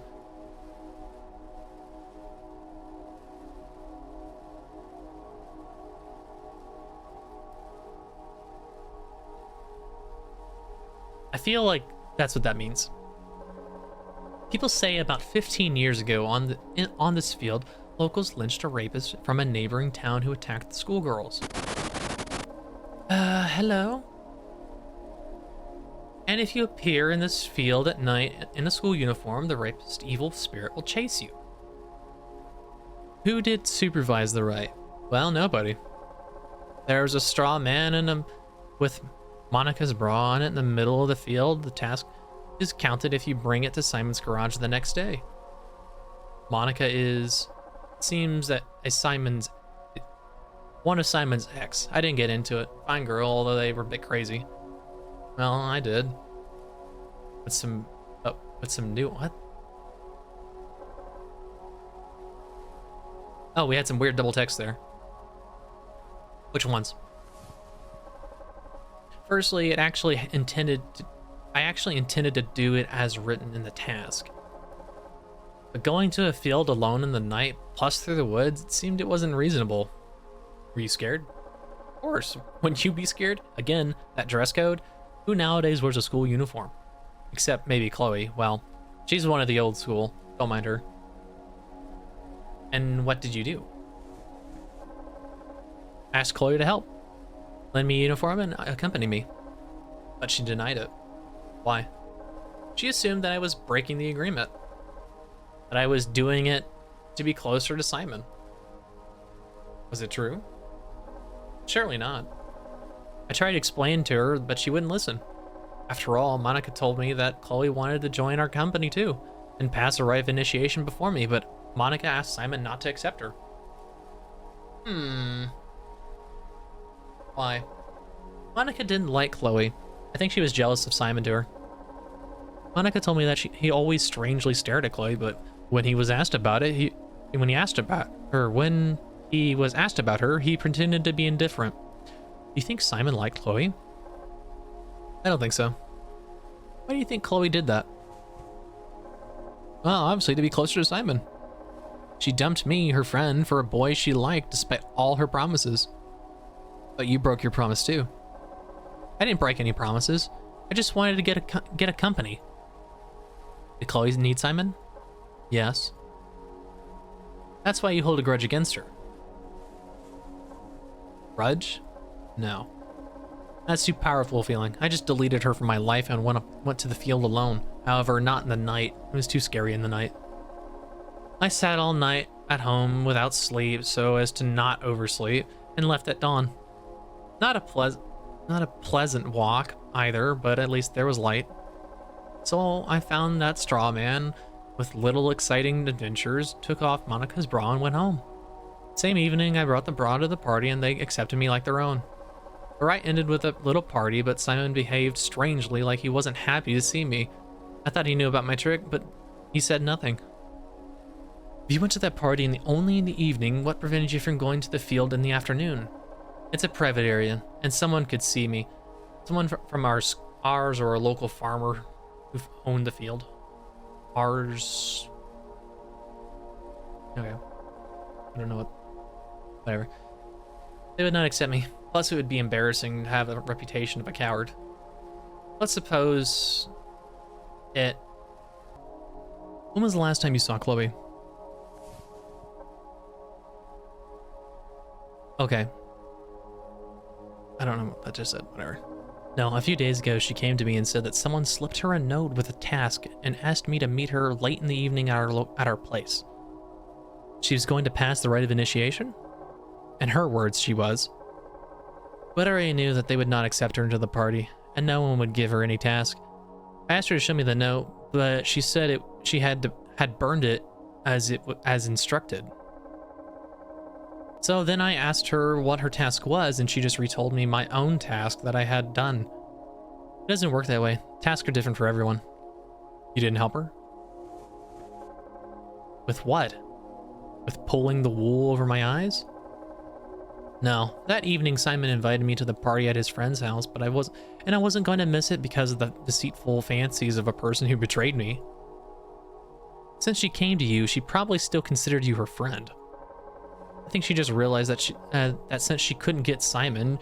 [SPEAKER 1] I feel like that's what that means. People say about 15 years ago on this field, locals lynched a rapist from a neighboring town who attacked the schoolgirls. Hello? And if you appear in this field at night in a school uniform, the rapist evil spirit will chase you. Who did supervise the rite? Well, nobody. There was a straw man with Monica's bra on it in the middle of the field. The task is counted if you bring it to Simon's garage the next day. Monica seems that one of Simon's ex. I didn't get into it. Fine girl, although they were a bit crazy. Well, I did. With some new, what? Oh, we had some weird double text there. Which ones? Firstly, I actually intended to do it as written in the task. But going to a field alone in the night, plus through the woods, it seemed it wasn't reasonable. Were you scared? Of course. Wouldn't you be scared? Again, that dress code? Who nowadays wears a school uniform? Except maybe Chloe. Well, she's one of the old school. Don't mind her. And what did you do? Asked Chloe to help. Lend me a uniform and accompany me. But she denied it. Why? She assumed that I was breaking the agreement. That I was doing it to be closer to Simon. Was it true? Surely not. I tried to explain to her, but she wouldn't listen. After all, Monica told me that Chloe wanted to join our company too, and pass a rite of initiation before me, but Monica asked Simon not to accept her. Why? Monica didn't like Chloe. I think she was jealous of Simon to her. Monica told me that he always strangely stared at Chloe, but when he was asked about it, he was asked about her, he pretended to be indifferent. Do you think Simon liked Chloe? I don't think so. Why do you think Chloe did that? Well, obviously to be closer to Simon. She dumped me, her friend, for a boy she liked despite all her promises. But you broke your promise too. I didn't break any promises. I just wanted to get a company. Did Chloe need Simon? Yes. That's why you hold a grudge against her. Grudge? No. That's too powerful a feeling. I just deleted her from my life and went to the field alone. However, not in the night. It was too scary in the night. I sat all night at home without sleep so as to not oversleep and left at dawn. Not a pleasant walk either, but at least there was light. So I found that straw man with little exciting adventures, took off Monica's bra and went home. Same evening, I brought the bra to the party and they accepted me like their own. The rite ended with a little party, but Simon behaved strangely, like he wasn't happy to see me. I thought he knew about my trick, but he said nothing. If you went to that party only in the evening, what prevented you from going to the field in the afternoon? It's a private area, and someone could see me. Someone from ours or a local farmer who owned the field. Ours. Okay. I don't know what. Whatever. They would not accept me. Plus, it would be embarrassing to have a reputation of a coward. Let's suppose it. When was the last time you saw Chloe? Okay. I don't know what that just said. Whatever. No, a few days ago, she came to me and said that someone slipped her a note with a task and asked me to meet her late in the evening at our place. She was going to pass the rite of initiation? In her words, she was. But I already knew that they would not accept her into the party, and no one would give her any task. I asked her to show me the note, but she said she had burned it as instructed. So then I asked her what her task was, and she just retold me my own task that I had done. It doesn't work that way. Tasks are different for everyone. You didn't help her? With what? With pulling the wool over my eyes? No. That evening, Simon invited me to the party at his friend's house, but I wasn't going to miss it because of the deceitful fancies of a person who betrayed me. Since she came to you, she probably still considered you her friend. I think she just realized that that since she couldn't get Simon,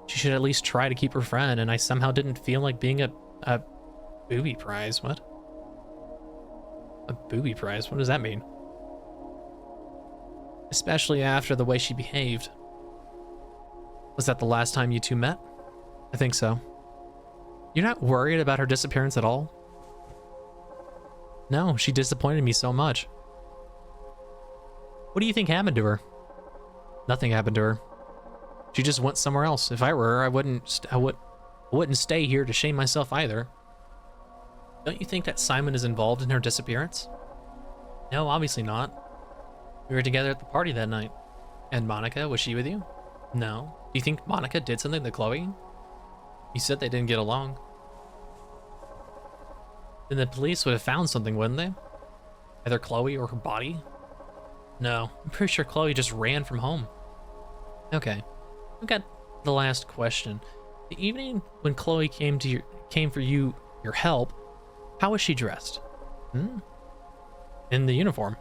[SPEAKER 1] she should at least try to keep her friend, and I somehow didn't feel like being a booby prize. What? A booby prize? What does that mean? Especially after the way she behaved. Was that the last time you two met? I think so. You're not worried about her disappearance at all? No, she disappointed me so much. What do you think happened to her? Nothing happened to her. She just went somewhere else. If I were her, I wouldn't stay here to shame myself either. Don't you think that Simon is involved in her disappearance? No, obviously not. We were together at the party that night. And Monica, was she with you? No. Do you think Monica did something to Chloe? You said they didn't get along. Then the police would have found something, wouldn't they? Either Chloe or her body? No, I'm pretty sure Chloe just ran from home. Okay, I've got the last question. The evening when Chloe came for your help, how was she dressed? in the uniform.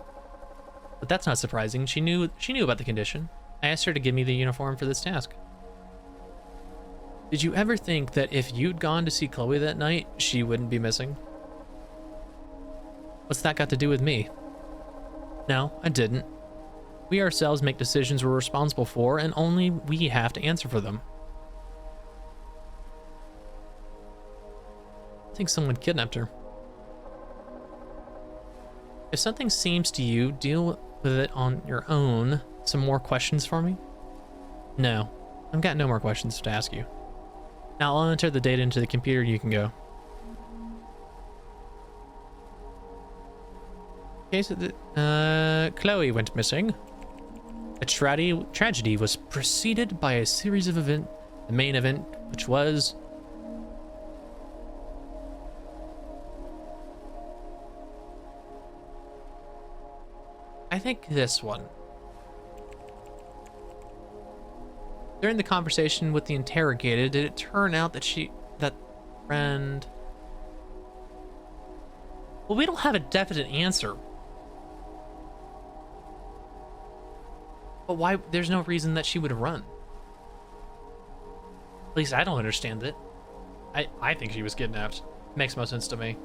[SPEAKER 1] But that's not surprising. She knew about the condition. I asked her to give me the uniform for this task. Did you ever think that if you'd gone to see Chloe that night, she wouldn't be missing? What's that got to do with me? No, I didn't. We ourselves make decisions we're responsible for, and only we have to answer for them. I think someone kidnapped her. If something seems to you, deal with it on your own. Some more questions for me? No, I've got no more questions to ask you. Now I'll enter the data into the computer and you can go. Okay, so Chloe went missing. A tragedy was preceded by a series of events. The main event, which was... I think this one. During the conversation with the interrogated, did it turn out that friend... Well, we don't have a definite answer. But why? There's no reason that she would run. At least I don't understand it. I think she was kidnapped. Makes most sense to me.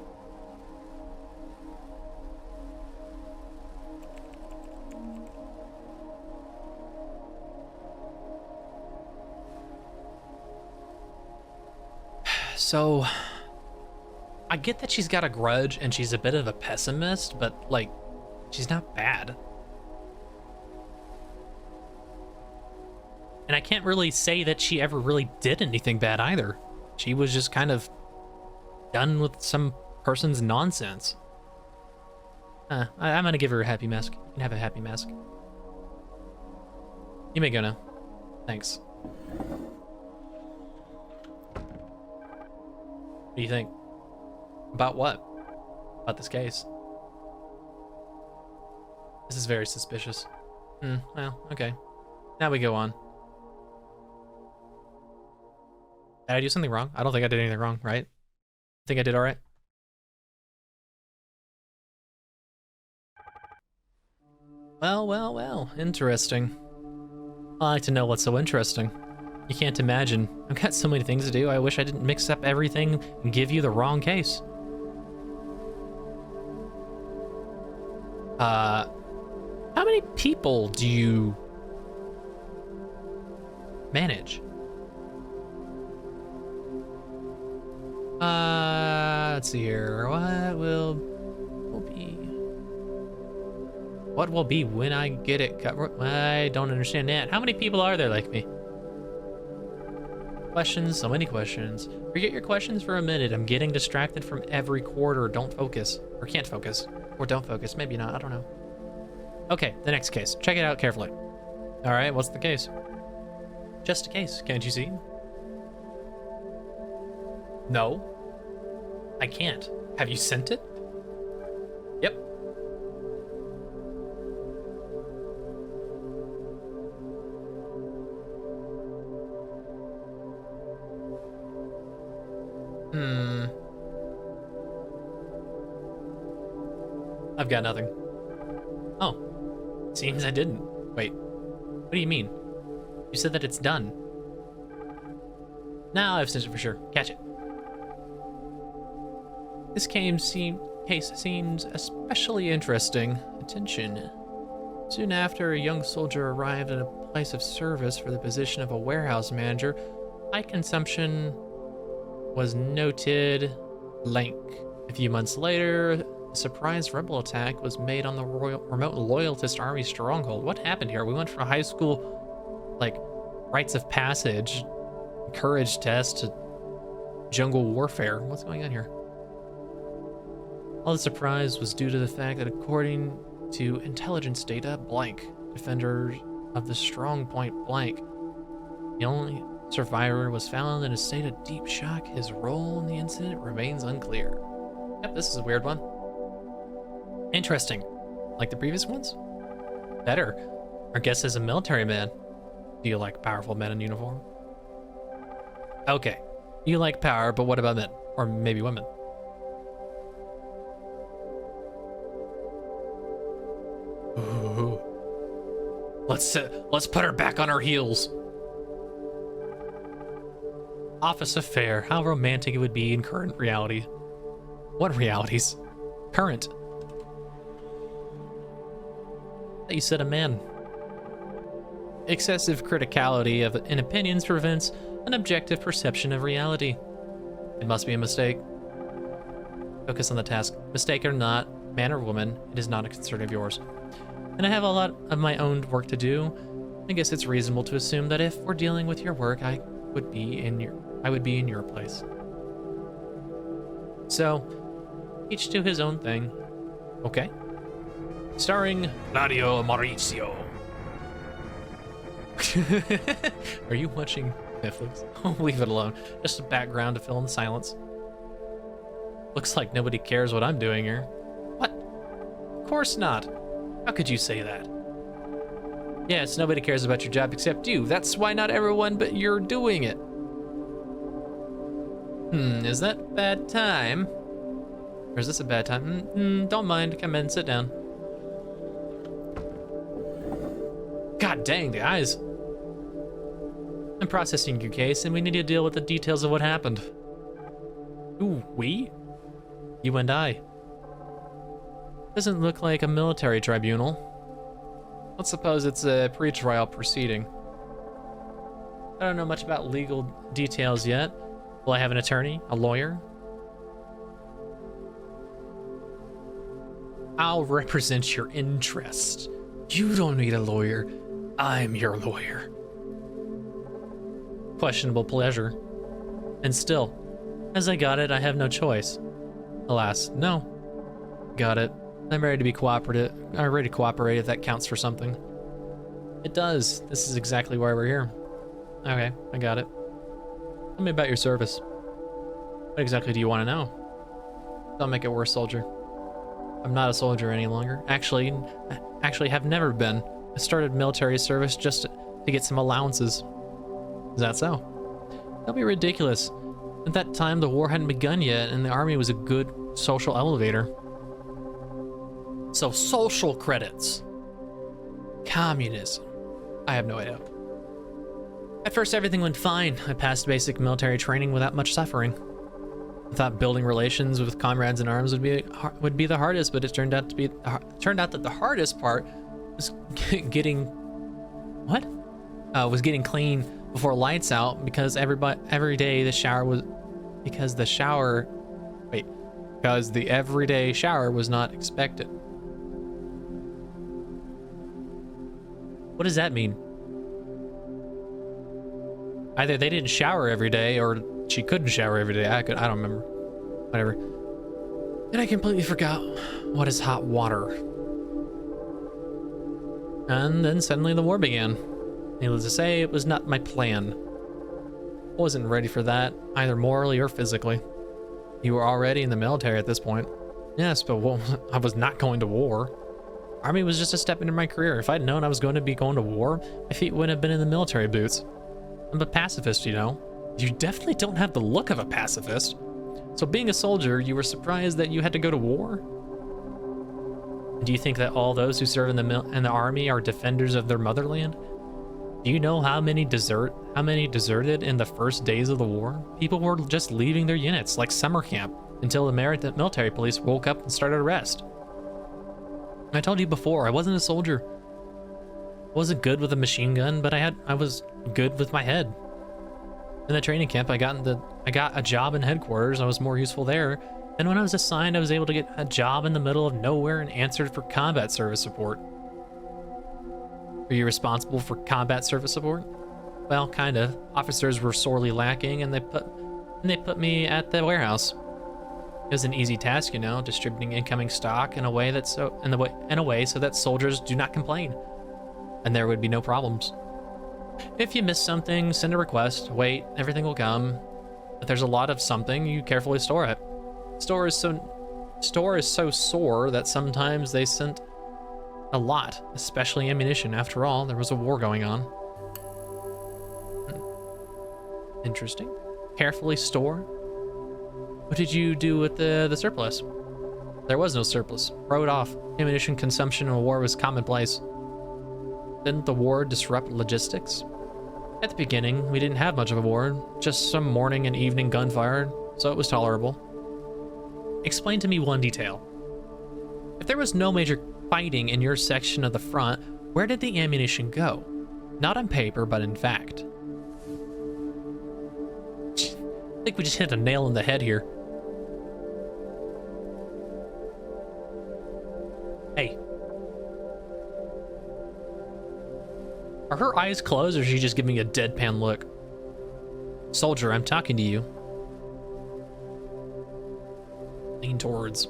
[SPEAKER 1] So, I get that she's got a grudge and she's a bit of a pessimist, but, like, she's not bad. And I can't really say that she ever really did anything bad either. She was just kind of done with some person's nonsense. I'm gonna give her a happy mask. You can have a happy mask. You may go now. Thanks. What do you think? About what? About this case? This is very suspicious. Well, okay. Now we go on. Did I do something wrong? I don't think I did anything wrong, right? I think I did all right. Well. Interesting. I like to know what's so interesting. You can't imagine. I've got so many things to do. I wish I didn't mix up everything and give you the wrong case. How many people do you manage? Let's see here. What will be when I get it covered? I don't understand that. How many people are there like me? Questions, so many questions. Forget your questions for a minute. I'm getting distracted from every quarter. Don't focus. Or can't focus. Or don't focus. Maybe not. I don't know. Okay, the next case. Check it out carefully. All right, what's the case? Just a case. Can't you see? No. I can't. Have you sent it? Yep. I've got nothing. Oh. Seems I didn't. Wait. What do you mean? You said that it's done. Now I've sent it for sure. Catch it. This case seems especially interesting. Attention. Soon after, a young soldier arrived at a place of service for the position of a warehouse manager. High consumption was noted. Blank. A few months later, a surprise rebel attack was made on the remote loyalist army stronghold. What happened here? We went from a high school, like, rites of passage, courage test to jungle warfare. What's going on here? All the surprise was due to the fact that according to intelligence data, blank, defenders of the strong point blank, the only survivor was found in a state of deep shock. His role in the incident remains unclear. Yep, this is a weird one. Interesting. Like the previous ones? Better. Our guest is a military man. Do you like powerful men in uniform? Okay. You like power, but what about men? Or maybe women? Let's put her back on her heels. Office affair. How romantic it would be in current reality. What realities? Current. You said a man. Excessive criticality in opinions prevents an objective perception of reality. It must be a mistake. Focus on the task. Mistake or not, man or woman, it is not a concern of yours. And I have a lot of my own work to do. I guess it's reasonable to assume that if we're dealing with your work, I would be in your place. So, each to his own thing. Okay. Starring Claudio Mauricio. Are you watching Netflix? Leave it alone. Just a background to fill in the silence. Looks like nobody cares what I'm doing here. What? Of course not. How could you say that? Yes, nobody cares about your job except you. That's why not everyone but you're doing it. Is that bad time? Or is this a bad time? Don't mind. Come in, sit down. God dang, the eyes. I'm processing your case, and we need to deal with the details of what happened. Ooh, we? You and I. Doesn't look like a military tribunal. Let's suppose it's a pre-trial proceeding. I don't know much about legal details yet. Will I have an attorney? A lawyer? I'll represent your interest. You don't need a lawyer. I'm your lawyer. Questionable pleasure. And still, as I got it, I have no choice. Alas, no. Got it. I'm ready to be cooperative. I'm ready to cooperate if that counts for something. It does. This is exactly why we're here. Okay, I got it. Tell me about your service. What exactly do you want to know? Don't make it worse, soldier. I'm not a soldier any longer. Actually have never been. I started military service just to get some allowances. Is that so? That'd be ridiculous. At that time, the war hadn't begun yet, and the army was a good social elevator. So social credits. Communism. I have no idea. At first, everything went fine. I passed basic military training without much suffering. I thought building relations with comrades in arms would be the hardest, but it turned out that the hardest part was getting clean before lights out because the everyday shower was not expected. What does that mean? Either they didn't shower every day or she couldn't shower every day. I don't remember. Whatever. And I completely forgot what is hot water. And then suddenly the war began. Needless to say, it was not my plan. I wasn't ready for that, either morally or physically. You were already in the military at this point. Yes, but I was not going to war. Army was just a step into my career. If I'd known I was going to be going to war, my feet wouldn't have been in the military boots. I'm a pacifist, you know. You definitely don't have the look of a pacifist. So being a soldier, you were surprised that you had to go to war? Do you think that all those who serve in the army are defenders of their motherland? Do you know how many deserted in the first days of the war? People were just leaving their units like summer camp until the military police woke up and started arrest. I told you before, I wasn't a soldier. I wasn't good with a machine gun, but I was good with my head. In the training camp, I got a job in headquarters. I was more useful there. And when I was assigned, I was able to get a job in the middle of nowhere and answered for combat service support. Are you responsible for combat service support? Well, kind of. Officers were sorely lacking, and they put me at the warehouse. It was an easy task, you know, distributing incoming stock in a way so that soldiers do not complain, and there would be no problems. If you miss something, send a request. Wait, everything will come. If there's a lot of something, you carefully store it. Store is so sore that sometimes they sent a lot, especially ammunition. After all, there was a war going on. Interesting. Carefully store. What did you do with the surplus? There was no surplus. Throw it off. Ammunition consumption in a war was commonplace. Didn't the war disrupt logistics? At the beginning, we didn't have much of a war, just some morning and evening gunfire, so it was tolerable. Explain to me one detail. If there was no major fighting in your section of the front, where did the ammunition go? Not on paper, but in fact. I think we just hit a nail in the head here. Hey. Are her eyes closed or is she just giving me a deadpan look? Soldier, I'm talking to you. Lean towards.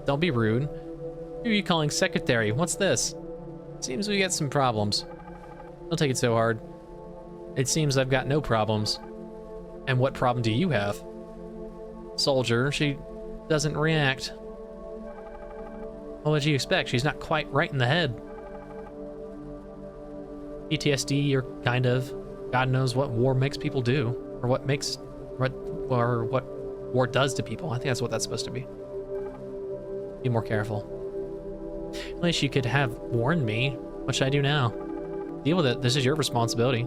[SPEAKER 1] Don't be rude. Who are you calling secretary? What's this? Seems we got some problems. Don't take it so hard. It seems I've got no problems. And what problem do you have? Soldier, she doesn't react. What would you expect? She's not quite right in the head. PTSD or kind of. God knows what war makes people do. Or what what war does to people. I think that's what that's supposed to be. Be more careful. At least you could have warned me. What should I do now? Deal with it. This is your responsibility.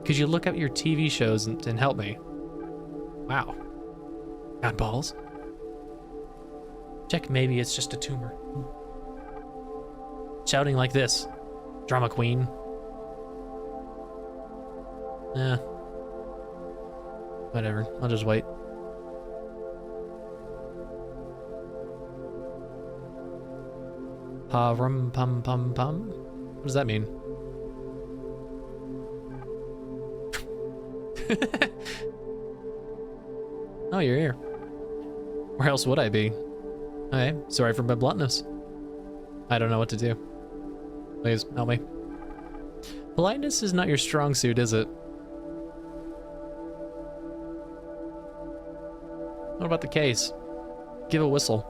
[SPEAKER 1] Could you look up your TV shows and help me? Wow. God balls. Check maybe it's just a tumor. Shouting like this. Drama queen. Whatever. I'll just wait. Rum pum pum pum. What does that mean? Oh, you're here. Where else would I be? Okay, sorry for my bluntness. I don't know what to do. Please, help me. Politeness is not your strong suit, is it? What about the case? Give a whistle.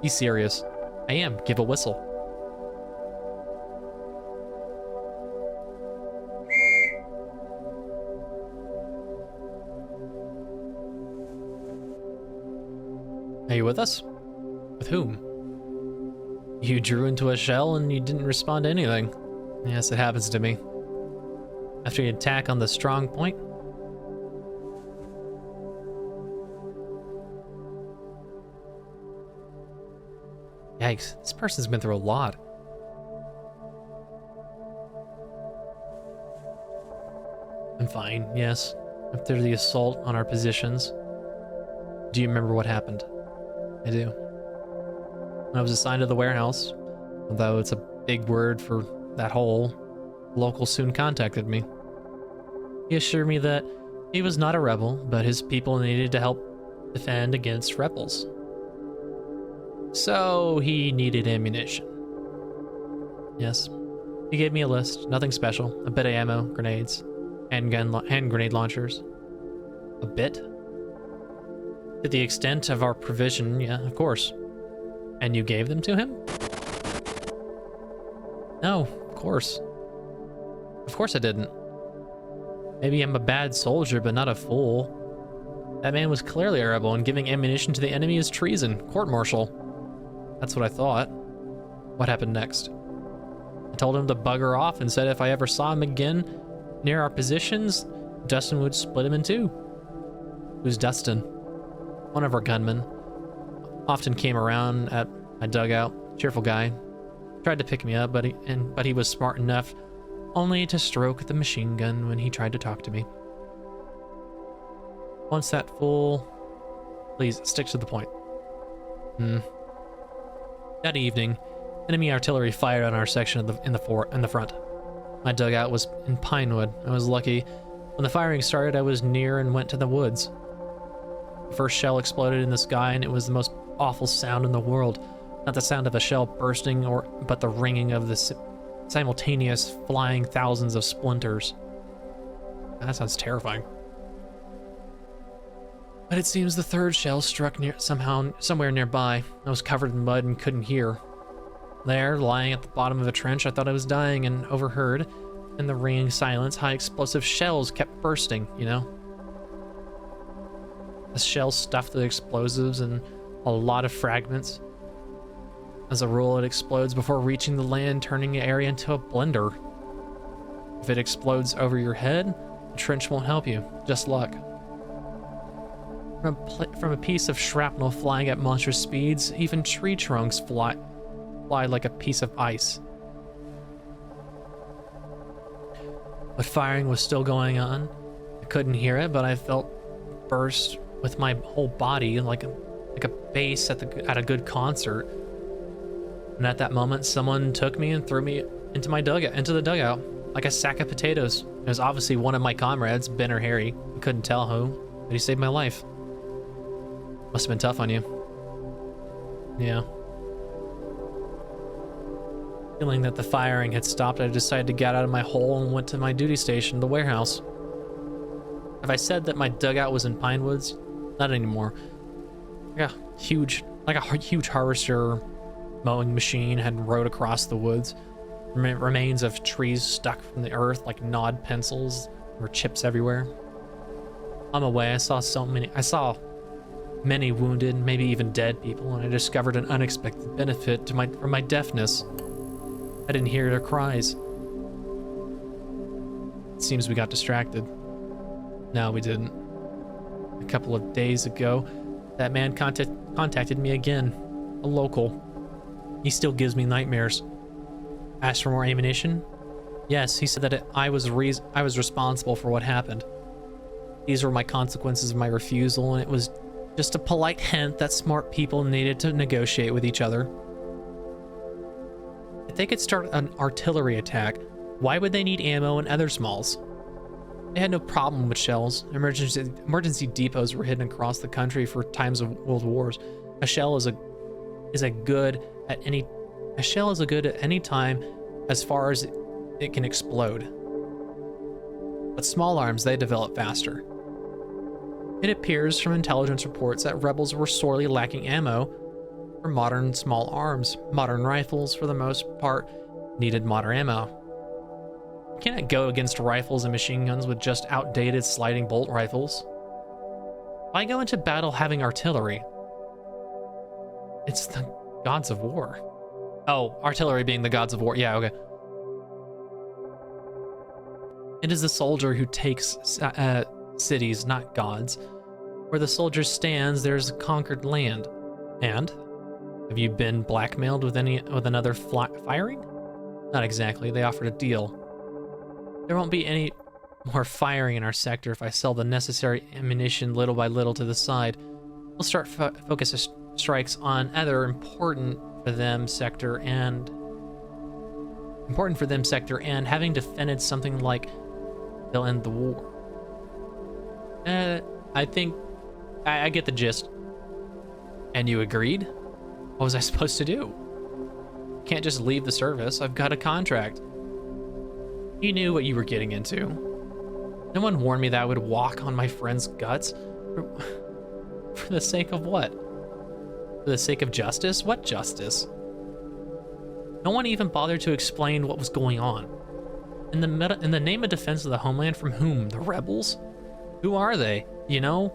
[SPEAKER 1] Be serious. I am. Give a whistle. Are you with us? With whom? You drew into a shell and you didn't respond to anything. Yes, it happens to me. After you attack on the strong point. Yikes, this person's been through a lot. I'm fine, yes. After the assault on our positions. Do you remember what happened? I do. When I was assigned to the warehouse, although it's a big word for that hole, local soon contacted me. He assured me that he was not a rebel, but his people needed to help defend against rebels. So he needed ammunition. Yes. He gave me a list, nothing special, a bit of ammo, grenades, hand grenade launchers. A bit? To the extent of our provision, yeah, of course. And you gave them to him? No, of course. Of course I didn't. Maybe I'm a bad soldier, but not a fool. That man was clearly a rebel, and giving ammunition to the enemy is treason, court-martial. That's what I thought. What happened next? I told him to bugger off and said if I ever saw him again near our positions, Dustin would split him in two. Who's Dustin? One of our gunmen. Often came around at my dugout. Cheerful guy. Tried to pick me up, but he was smart enough only to stroke the machine gun when he tried to talk to me. Once that fool... Please, stick to the point. That evening, enemy artillery fired on our section in the front. My dugout was in Pinewood. I was lucky. When the firing started, I was near and went to the woods. The first shell exploded in the sky, and it was the most awful sound in the world. Not the sound of a shell bursting, but the ringing of the simultaneous flying thousands of splinters. That sounds terrifying. But it seems the third shell struck somewhere nearby. I was covered in mud and couldn't hear. There, lying at the bottom of a trench, I thought I was dying and overheard. In the ringing silence, high explosive shells kept bursting, you know? The shell stuffed with explosives and a lot of fragments. As a rule, it explodes before reaching the land, turning the area into a blender. If it explodes over your head, the trench won't help you. Just luck. From a piece of shrapnel flying at monstrous speeds, even tree trunks fly like a piece of ice. But firing was still going on. I couldn't hear it, but I felt burst with my whole body like a bass at a good concert. And at that moment, someone took me and threw me into the dugout, like a sack of potatoes. It was obviously one of my comrades, Ben or Harry. I couldn't tell who, but he saved my life. Must have been tough on you. Yeah. Feeling that the firing had stopped, I decided to get out of my hole and went to my duty station, the warehouse. Have I said that my dugout was in pine woods? Not anymore. Like a huge harvester mowing machine had rode across the woods. Remains of trees stuck from the earth like gnawed pencils. There were chips everywhere. On my way, I saw many wounded, maybe even dead people, and I discovered an unexpected benefit from my deafness. I didn't hear their cries. It seems we got distracted. No, we didn't. A couple of days ago, that man contacted me again, a local. He still gives me nightmares. Asked for more ammunition? Yes, he said that I was responsible for what happened. These were my consequences of my refusal, and it was just a polite hint that smart people needed to negotiate with each other. If they could start an artillery attack, why would they need ammo and other smalls? They had no problem with shells. Emergency depots were hidden across the country for times of world wars. A shell is a good at any time as far as it can explode. But small arms, they develop faster. It appears from intelligence reports that rebels were sorely lacking ammo for modern small arms. Modern rifles, for the most part, needed modern ammo. You cannot go against rifles and machine guns with just outdated sliding bolt rifles. Why go into battle having artillery? It's the gods of war. Oh, artillery being the gods of war. Yeah, okay. It is the soldier who takes cities, not gods. Where the soldier stands, there's conquered land. And? Have you been blackmailed with another firing? Not exactly. They offered a deal. There won't be any more firing in our sector if I sell the necessary ammunition little by little to the side. We'll start focus strikes on other important for them sector and having defended something like they'll end the war. I think I get the gist. And you agreed? What was I supposed to do? Can't just leave the service. I've got a contract. You knew what you were getting into. No one warned me that I would walk on my friend's guts. For the sake of what? For the sake of justice? What justice? No one even bothered to explain what was going on. In the name of defense of the homeland, from whom? The rebels? Who are they? You know?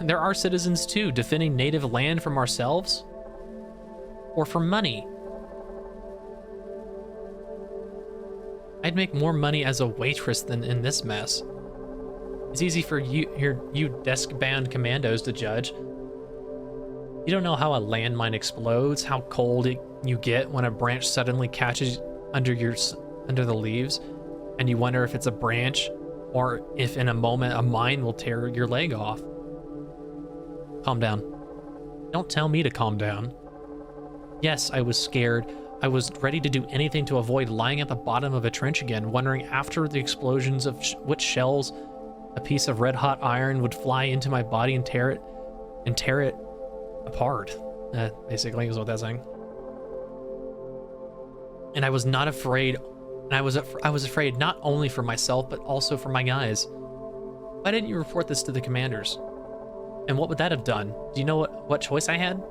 [SPEAKER 1] There are citizens too, defending native land from ourselves? Or for money? I'd make more money as a waitress than in this mess. It's easy for you desk-bound commandos to judge. You don't know how a landmine explodes, how cold you get when a branch suddenly catches under the leaves, and you wonder if it's a branch or if in a moment a mine will tear your leg off. Calm down. Don't tell me to calm down. Yes, I was scared. I was ready to do anything to avoid lying at the bottom of a trench again, wondering after the explosions of which shells a piece of red-hot iron would fly into my body and tear it apart. Basically, is what that's saying. And I was not afraid. And I was afraid not only for myself, but also for my guys. Why didn't you report this to the commanders? And what would that have done? Do you know what choice I had?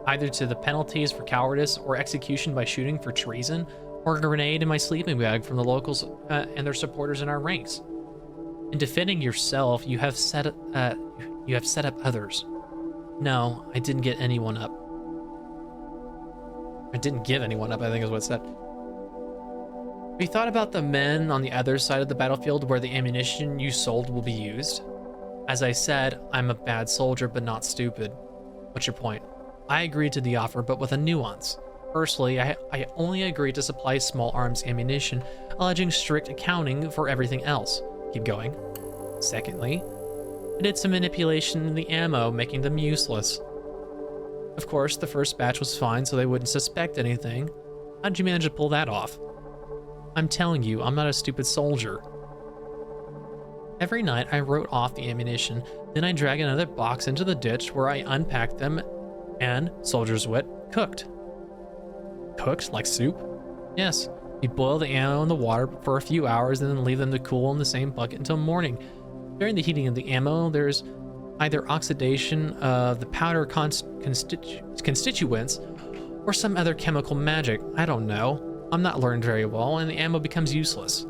[SPEAKER 1] Either to the penalties for cowardice or execution by shooting for treason, or a grenade in my sleeping bag from the locals and their supporters in our ranks. In defending yourself, you have set up others. No, I didn't get anyone up. I didn't give anyone up, I think is what it said. Have you thought about the men on the other side of the battlefield where the ammunition you sold will be used? As I said, I'm a bad soldier, but not stupid. What's your point? I agreed to the offer, but with a nuance. Firstly, I only agreed to supply small arms ammunition, alleging strict accounting for everything else. Keep going. Secondly, I did some manipulation in the ammo, making them useless. Of course, the first batch was fine, so they wouldn't suspect anything. How did you manage to pull that off? I'm telling you, I'm not a stupid soldier. Every night, I wrote off the ammunition, then I drag another box into the ditch where I unpacked them and, soldier's wit, cooked. Cooked? Like soup? Yes. You boil the ammo in the water for a few hours and then leave them to cool in the same bucket until morning. During the heating of the ammo, there's either oxidation of the powder constituents or some other chemical magic. I don't know. I'm not learned very well, and the ammo becomes useless.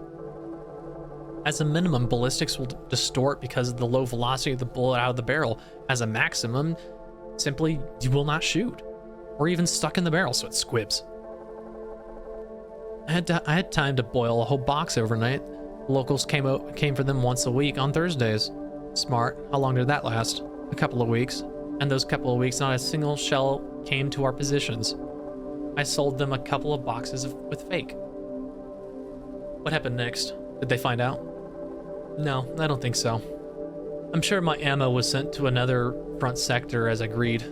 [SPEAKER 1] As a minimum, ballistics will distort because of the low velocity of the bullet out of the barrel. As a maximum, simply you will not shoot, or even stuck in the barrel, so it squibs. I had time to boil a whole box overnight. Locals came for them once a week on Thursdays. Smart. How long did that last? A couple of weeks. And those couple of weeks, not a single shell came to our positions. I sold them a couple of boxes with fake. What happened next? Did they find out? No, I don't think so. I'm sure my ammo was sent to another front sector as agreed.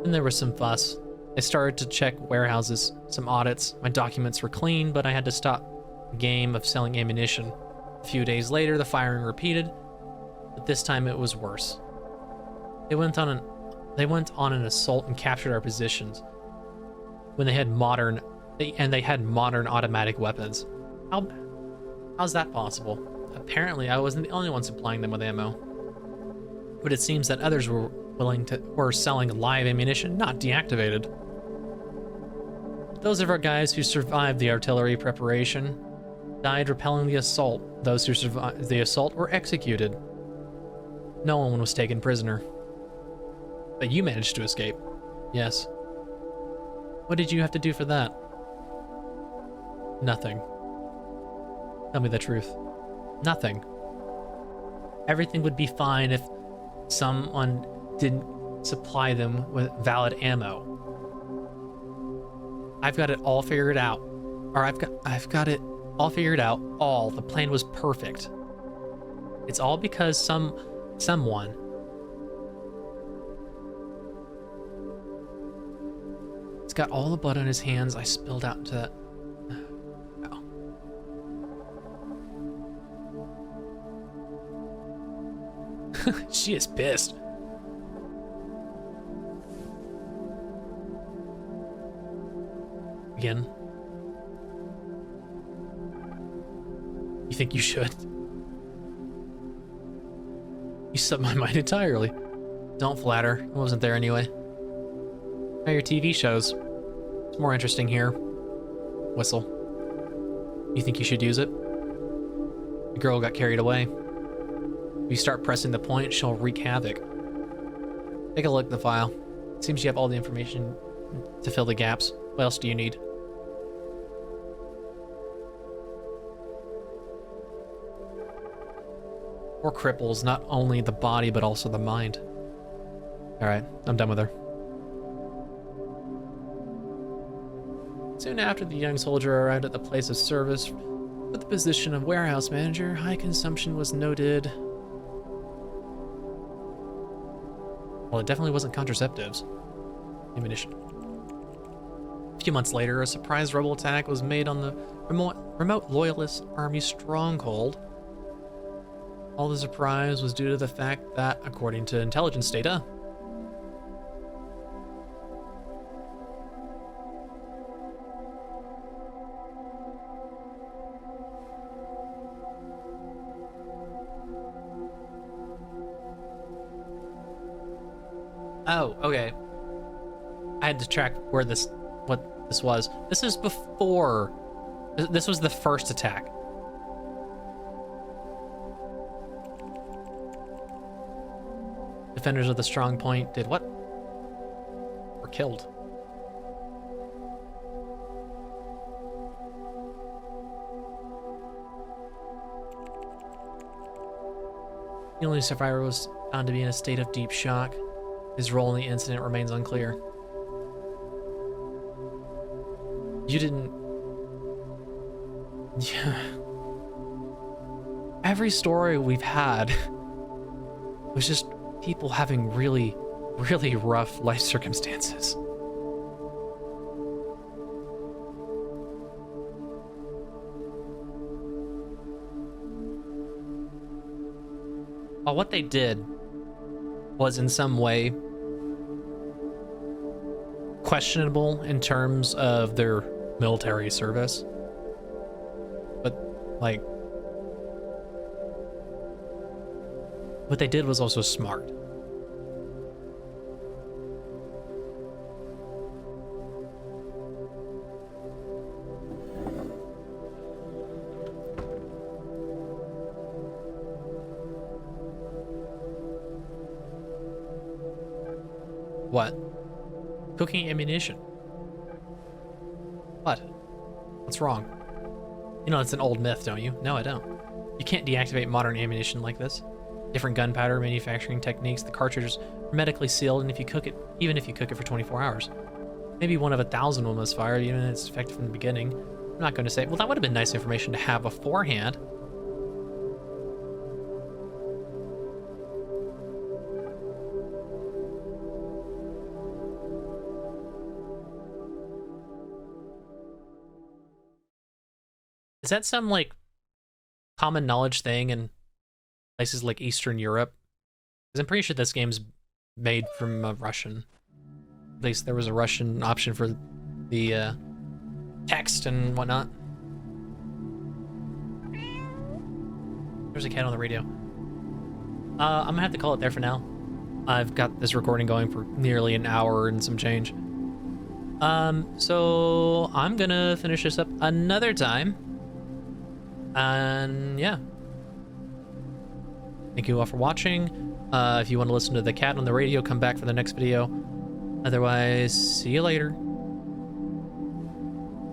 [SPEAKER 1] And there was some fuss. I started to check warehouses, some audits. My documents were clean, but I had to stop the game of selling ammunition. A few days later, the firing repeated, but this time it was worse. They went on an assault and captured our positions when they had modern automatic weapons. How's that possible? Apparently, I wasn't the only one supplying them with ammo. But it seems that others were selling live ammunition, not deactivated. Those of our guys who survived the artillery preparation died repelling the assault. Those who survived the assault were executed. No one was taken prisoner. But you managed to escape. Yes. What did you have to do for that? Nothing. Tell me the truth. Nothing. Everything would be fine if someone didn't supply them with valid ammo. I've got it all figured out. Or I've got it all figured out. The plan was perfect. It's all because someone He's got all the blood on his hands. I spilled out into that. Oh. She is pissed. Again. You think you should? You swept my mind entirely. Don't flatter. I wasn't there anyway. Now your TV shows. It's more interesting here. Whistle. You think you should use it? The girl got carried away. If you start pressing the point, she'll wreak havoc. Take a look at the file. It seems you have all the information to fill the gaps. What else do you need? Or cripples not only the body, but also the mind. Alright, I'm done with her. Soon after, the young soldier arrived at the place of service. With the position of warehouse manager, high consumption was noted. Well, it definitely wasn't contraceptives. Ammunition. A few months later, a surprise rebel attack was made on the remote loyalist army stronghold. All the surprise was due to the fact that, according to intelligence data, oh, okay. I had to track what this was. This is before. This was the first attack. Defenders of the strong point did what? Were killed. The only survivor was found to be in a state of deep shock. His role in the incident remains unclear. You didn't... Yeah. Every story we've had was just people having really, really rough life circumstances. Well, what they did was in some way questionable in terms of their military service. But, like, what they did was also smart. What? Cooking ammunition. What? What's wrong? You know it's an old myth, don't you? No, I don't. You can't deactivate modern ammunition like this. Different gunpowder manufacturing techniques. The cartridge is hermetically sealed, and if you cook it, even if you cook it for 24 hours, maybe one of 1,000 will misfire, even if it's effective from the beginning. I'm not going to say, well, that would have been nice information to have beforehand. Is that some, like, common knowledge thing in places like Eastern Europe? Because I'm pretty sure this game's made from Russian. At least there was a Russian option for the text and whatnot. There's a cat on the radio. I'm gonna have to call it there for now. I've got this recording going for nearly an hour and some change. So I'm gonna finish this up another time. And yeah, thank you all for watching. If you want to listen to the cat on the radio, come back for the next video. Otherwise, see you later.